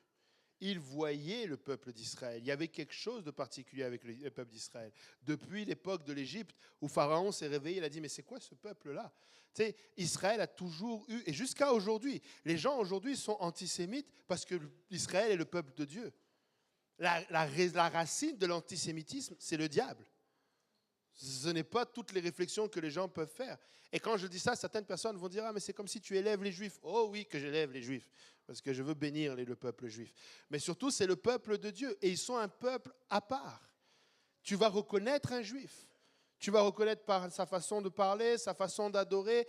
Il voyait le peuple d'Israël. Il y avait quelque chose de particulier avec le peuple d'Israël. Depuis l'époque de l'Égypte, où Pharaon s'est réveillé, il a dit, mais c'est quoi ce peuple-là? Tu sais, Israël a toujours eu, et jusqu'à aujourd'hui, les gens aujourd'hui sont antisémites parce que Israël est le peuple de Dieu. La racine de l'antisémitisme, c'est le diable. Ce n'est pas toutes les réflexions que les gens peuvent faire. Et quand je dis ça, certaines personnes vont dire, ah, mais c'est comme si tu élèves les Juifs. Oh oui, que j'élève les Juifs, parce que je veux bénir le peuple juif. Mais surtout, c'est le peuple de Dieu, et ils sont un peuple à part. Tu vas reconnaître un Juif. Tu vas reconnaître par sa façon de parler, sa façon d'adorer.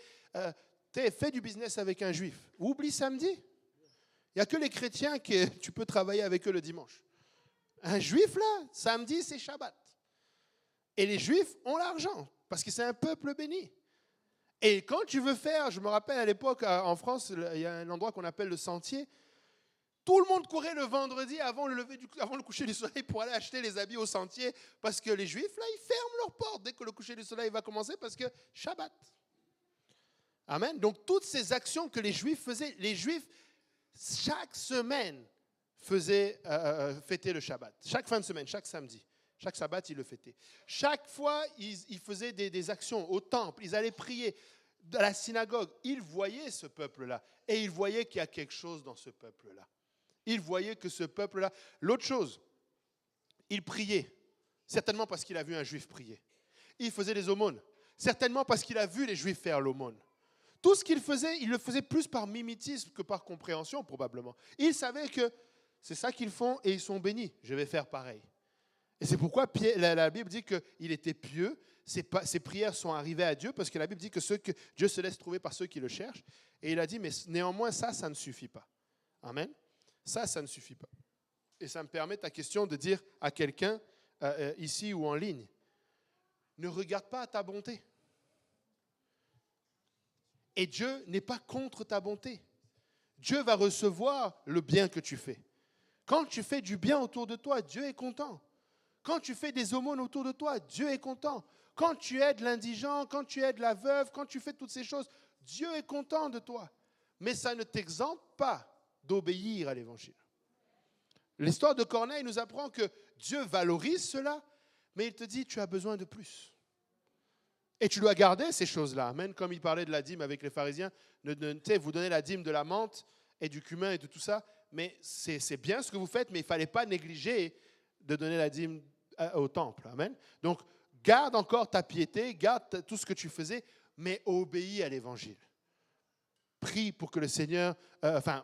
Fais du business avec un Juif. Oublie samedi. Il n'y a que les chrétiens que tu peux travailler avec eux le dimanche. Un juif, là, samedi, c'est Shabbat. Et les juifs ont l'argent, parce que c'est un peuple béni. Et quand tu veux faire, je me rappelle à l'époque, en France, il y a un endroit qu'on appelle le Sentier. Tout le monde courait le vendredi avant le coucher du soleil pour aller acheter les habits au Sentier, parce que les Juifs, là, ils ferment leurs portes dès que le coucher du soleil va commencer, parce que Shabbat. Amen. Donc, toutes ces actions que les Juifs faisaient, les Juifs, chaque semaine, faisaient fêter le Shabbat. Chaque fin de semaine, chaque samedi. Chaque sabbat, ils le fêtaient. Chaque fois, ils faisaient des actions au temple. Ils allaient prier à la synagogue. Ils voyaient ce peuple-là. Et ils voyaient qu'il y a quelque chose dans ce peuple-là. Ils voyaient que ce peuple-là... L'autre chose, il priait. Certainement parce qu'il a vu un juif prier. Il faisait des aumônes. Certainement parce qu'il a vu les juifs faire l'aumône. Tout ce qu'il faisait, il le faisait plus par mimétisme que par compréhension, probablement. Il savait que c'est ça qu'ils font et ils sont bénis. Je vais faire pareil. Et c'est pourquoi la Bible dit qu'il était pieux, ses prières sont arrivées à Dieu, parce que la Bible dit que Dieu se laisse trouver par ceux qui le cherchent. Et il a dit, mais néanmoins, ça ne suffit pas. Amen. Ça ne suffit pas. Et ça me permet ta question de dire à quelqu'un, ici ou en ligne, ne regarde pas à ta bonté. Et Dieu n'est pas contre ta bonté. Dieu va recevoir le bien que tu fais. Quand tu fais du bien autour de toi, Dieu est content. Quand tu fais des aumônes autour de toi, Dieu est content. Quand tu aides l'indigent, quand tu aides la veuve, quand tu fais toutes ces choses, Dieu est content de toi. Mais ça ne t'exempte pas d'obéir à l'Évangile. L'histoire de Corneille nous apprend que Dieu valorise cela, mais il te dit, tu as besoin de plus. Et tu dois garder ces choses-là. Amen. Comme il parlait de la dîme avec les pharisiens, vous donnez la dîme de la menthe et du cumin et de tout ça, mais c'est bien ce que vous faites, mais il ne fallait pas négliger de donner la dîme au temple. Amen. Donc, garde encore ta piété, garde tout ce que tu faisais, mais obéis à l'Évangile. Prie pour que le Seigneur,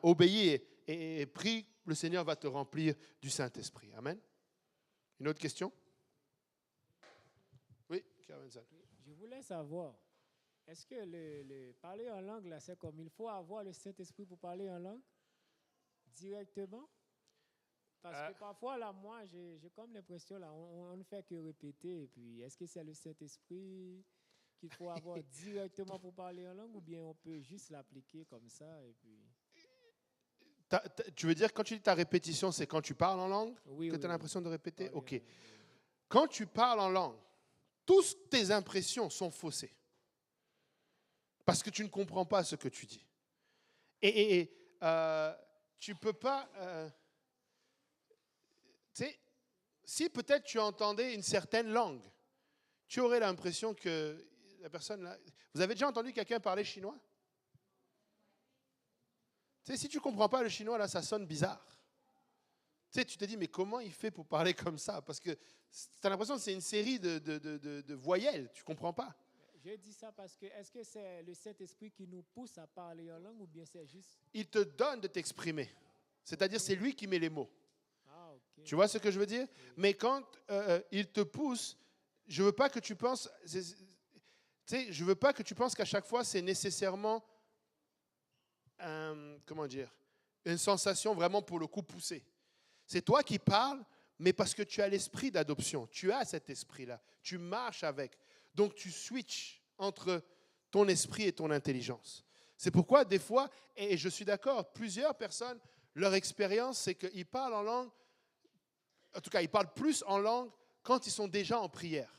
obéis et prie, le Seigneur va te remplir du Saint-Esprit. Amen. Une autre question? Oui, Karen. Je voulais savoir, est-ce que le parler en langue, là, c'est comme il faut avoir le Saint-Esprit pour parler en langue directement? Parce que parfois, là, moi, j'ai comme l'impression, là, on ne fait que répéter. Et puis, est-ce que c'est le Saint-Esprit qu'il faut avoir directement pour parler en langue, ou bien on peut juste l'appliquer comme ça et puis... Tu veux dire, quand tu dis ta répétition, c'est quand tu parles en langue que tu as l'impression de répéter? OK. Quand tu parles en langue, toutes tes impressions sont faussées. Parce que tu ne comprends pas ce que tu dis. Et tu ne peux pas... tu sais, si peut-être tu entendais une certaine langue, tu aurais l'impression que la personne là... Vous avez déjà entendu quelqu'un parler chinois? Tu sais, si tu ne comprends pas le chinois, là, ça sonne bizarre. Tu sais, tu te dis, mais comment il fait pour parler comme ça? Parce que tu as l'impression que c'est une série de voyelles, tu ne comprends pas. Je dis ça parce que, est-ce que c'est le Saint-Esprit qui nous pousse à parler en langue, ou bien c'est juste... Il te donne de t'exprimer. C'est-à-dire, c'est lui qui met les mots. Ah, ok. Tu vois ce que je veux dire? Oui. Mais quand il te pousse, je ne veux pas que tu penses... Tu sais, je ne veux pas que tu penses qu'à chaque fois, c'est nécessairement... une sensation vraiment pour le coup poussée. C'est toi qui parles, mais parce que tu as l'esprit d'adoption. Tu as cet esprit-là. Tu marches avec. Donc, tu switches entre ton esprit et ton intelligence. C'est pourquoi, des fois, et je suis d'accord, plusieurs personnes, leur expérience, c'est qu'ils parlent en langue, en tout cas, ils parlent plus en langue quand ils sont déjà en prière.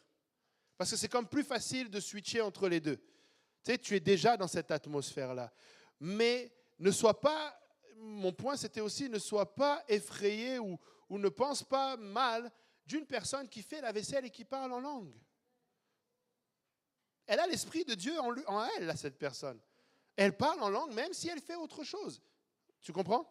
Parce que c'est comme plus facile de switcher entre les deux. Tu sais, tu es déjà dans cette atmosphère-là. Mais ne sois pas, mon point c'était aussi, ne sois pas effrayé ou ne pense pas mal d'une personne qui fait la vaisselle et qui parle en langue. Elle a l'Esprit de Dieu en elle, cette personne. Elle parle en langue même si elle fait autre chose. Tu comprends?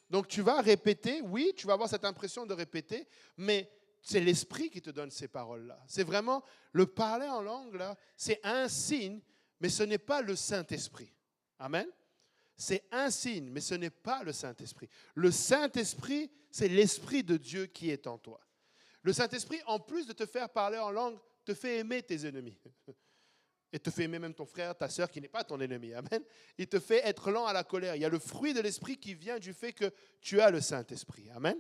Donc tu vas répéter, oui, tu vas avoir cette impression de répéter, mais c'est l'Esprit qui te donne ces paroles-là. C'est vraiment, le parler en langue, là, c'est un signe, mais ce n'est pas le Saint-Esprit. Amen. C'est un signe, mais ce n'est pas le Saint-Esprit. Le Saint-Esprit, c'est l'Esprit de Dieu qui est en toi. Le Saint-Esprit, en plus de te faire parler en langue, te fait aimer tes ennemis. Et te fait aimer même ton frère, ta sœur qui n'est pas ton ennemi. Amen. Il te fait être lent à la colère. Il y a le fruit de l'esprit qui vient du fait que tu as le Saint-Esprit. Amen.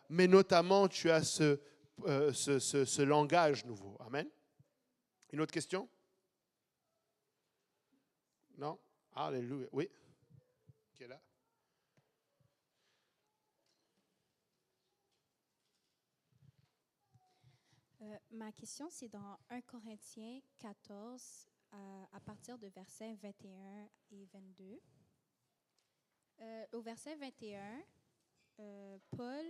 Mais notamment, tu as ce langage nouveau. Amen. Une autre question? Non? Alléluia. Oui. Qui est là? Ma question, c'est dans 1 Corinthiens 14, à partir de versets 21 et 22. Au verset 21, Paul,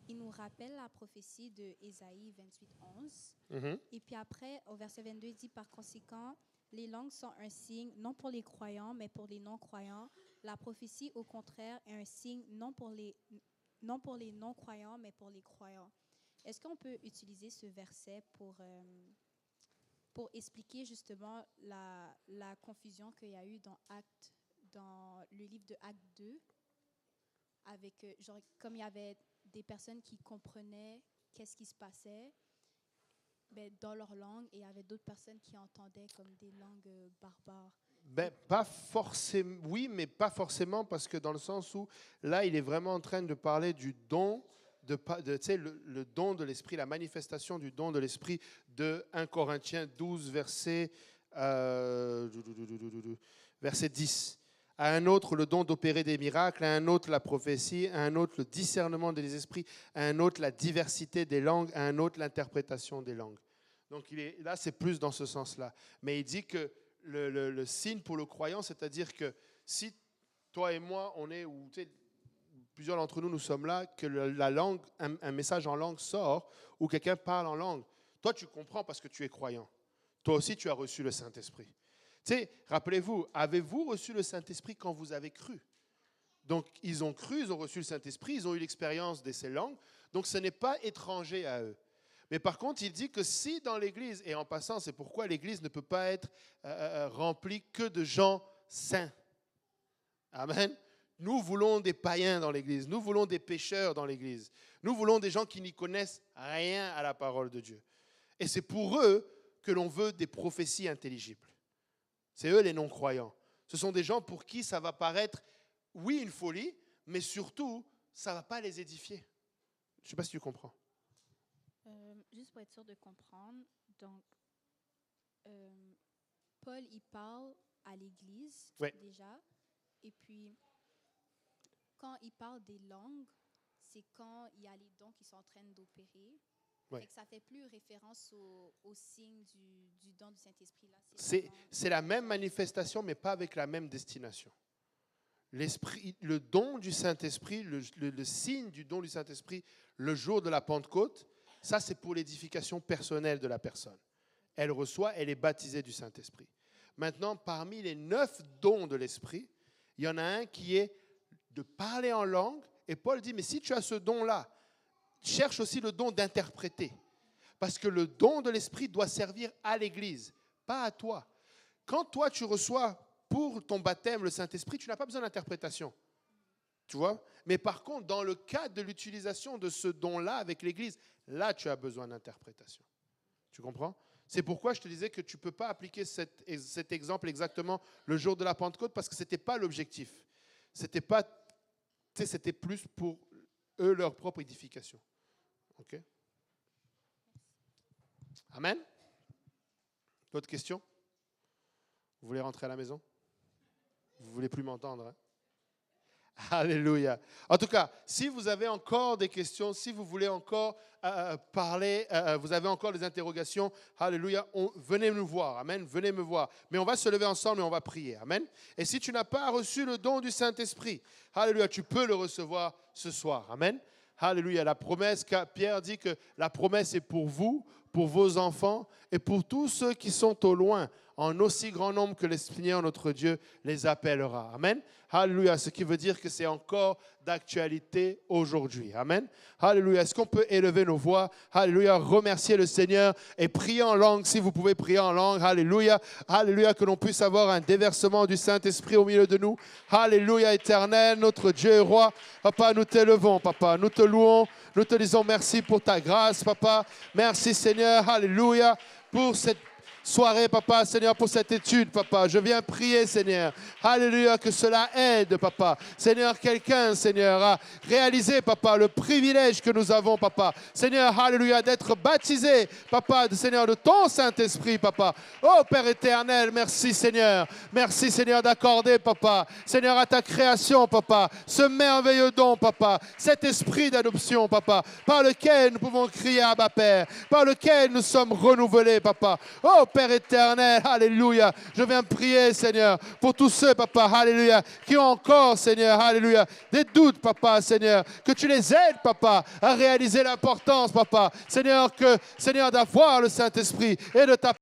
il nous rappelle la prophétie de Ésaïe 28, 11. Mhm. Et puis après, au verset 22, il dit, par conséquent, les langues sont un signe, non pour les croyants, mais pour les non-croyants. La prophétie, au contraire, est un signe, non pour les non-croyants, mais pour les croyants. Est-ce qu'on peut utiliser ce verset pour expliquer justement la confusion qu'il y a eu dans le livre de Actes 2, avec, genre, comme il y avait des personnes qui comprenaient qu'est-ce qui se passait dans leur langue, et il y avait d'autres personnes qui entendaient comme des langues barbares? Pas forcément, oui, mais pas forcément, parce que dans le sens où là, il est vraiment en train de parler du don, le don de l'esprit, la manifestation du don de l'esprit de 1 Corinthiens 12, verset 10. À un autre, le don d'opérer des miracles, à un autre, la prophétie, à un autre, le discernement des esprits, à un autre, la diversité des langues, à un autre, l'interprétation des langues. Donc là, c'est plus dans ce sens-là. Mais il dit que le signe pour le croyant, c'est-à-dire que si toi et moi, on est, ou plusieurs d'entre nous, nous sommes là, que la langue, un message en langue sort, ou quelqu'un parle en langue, toi, tu comprends parce que tu es croyant. Toi aussi, tu as reçu le Saint-Esprit. Rappelez-vous, avez-vous reçu le Saint-Esprit quand vous avez cru? Donc, ils ont cru, ils ont reçu le Saint-Esprit, ils ont eu l'expérience de ces langues, donc ce n'est pas étranger à eux. Mais par contre, il dit que si dans l'Église, et en passant, c'est pourquoi l'Église ne peut pas être remplie que de gens saints. Amen. Nous voulons des païens dans l'Église, nous voulons des pécheurs dans l'Église, nous voulons des gens qui n'y connaissent rien à la parole de Dieu. Et c'est pour eux que l'on veut des prophéties intelligibles. C'est eux les non-croyants. Ce sont des gens pour qui ça va paraître, oui, une folie, mais surtout, ça ne va pas les édifier. Je ne sais pas si tu comprends. Juste pour être sûr de comprendre, donc, Paul, il parle à l'Église déjà, et puis, quand il parle des langues, c'est quand il y a les dons qui sont en train d'opérer. Oui. Et que ça ne fait plus référence au signe du don du Saint-Esprit. Là, c'est la même manifestation, mais pas avec la même destination. Le don du Saint-Esprit, le signe du don du Saint-Esprit, le jour de la Pentecôte, ça c'est pour l'édification personnelle de la personne. Elle reçoit, elle est baptisée du Saint-Esprit. Maintenant, parmi les 9 dons de l'Esprit, il y en a un qui est de parler en langue. Et Paul dit, mais si tu as ce don-là, cherche aussi le don d'interpréter. Parce que le don de l'Esprit doit servir à l'Église, pas à toi. Quand toi, tu reçois pour ton baptême le Saint-Esprit, tu n'as pas besoin d'interprétation. Tu vois? Mais par contre, dans le cadre de l'utilisation de ce don-là avec l'Église, là, tu as besoin d'interprétation. Tu comprends? C'est pourquoi je te disais que tu ne peux pas appliquer cet exemple exactement le jour de la Pentecôte, parce que ce n'était pas l'objectif. C'était plus pour eux, leur propre édification. OK? Amen? D'autres questions? Vous voulez rentrer à la maison? Vous ne voulez plus m'entendre, hein? Alléluia. En tout cas, si vous avez encore des questions, si vous voulez encore parler, vous avez encore des interrogations, alléluia, venez nous voir. Amen. Venez me voir. Mais on va se lever ensemble et on va prier. Amen. Et si tu n'as pas reçu le don du Saint-Esprit, alléluia, tu peux le recevoir ce soir. Amen. Alléluia. La promesse, Pierre dit que la promesse est pour vous, pour vos enfants et pour tous ceux qui sont au loin, en aussi grand nombre que le Seigneur notre Dieu les appellera. Amen. Alléluia. Ce qui veut dire que c'est encore d'actualité aujourd'hui. Amen. Alléluia. Est-ce qu'on peut élever nos voix? Alléluia. Remercier le Seigneur et prier en langue si vous pouvez prier en langue. Alléluia. Alléluia. Que l'on puisse avoir un déversement du Saint-Esprit au milieu de nous. Alléluia. Éternel, notre Dieu et roi. Papa, nous t'élevons, papa. Nous te louons. Nous te disons merci pour ta grâce, papa. Merci, Seigneur. Alléluia. Pour soirée, papa, Seigneur, pour cette étude, papa. Je viens prier, Seigneur. Alléluia, que cela aide, papa. Seigneur, quelqu'un, Seigneur, a réalisé, papa, le privilège que nous avons, papa. Seigneur, alléluia, d'être baptisé, papa, Seigneur, de ton Saint-Esprit, papa. Oh, Père éternel, merci, Seigneur. Merci, Seigneur, d'accorder, papa, Seigneur, à ta création, papa, ce merveilleux don, papa, cet esprit d'adoption, papa, par lequel nous pouvons crier Abba Père, par lequel nous sommes renouvelés, papa. Oh, Père éternel, alléluia. Je viens prier, Seigneur, pour tous ceux, papa, alléluia, qui ont encore, Seigneur, alléluia, des doutes, papa, Seigneur, que tu les aides, papa, à réaliser l'importance, papa, Seigneur, Seigneur, d'avoir le Saint-Esprit et de ta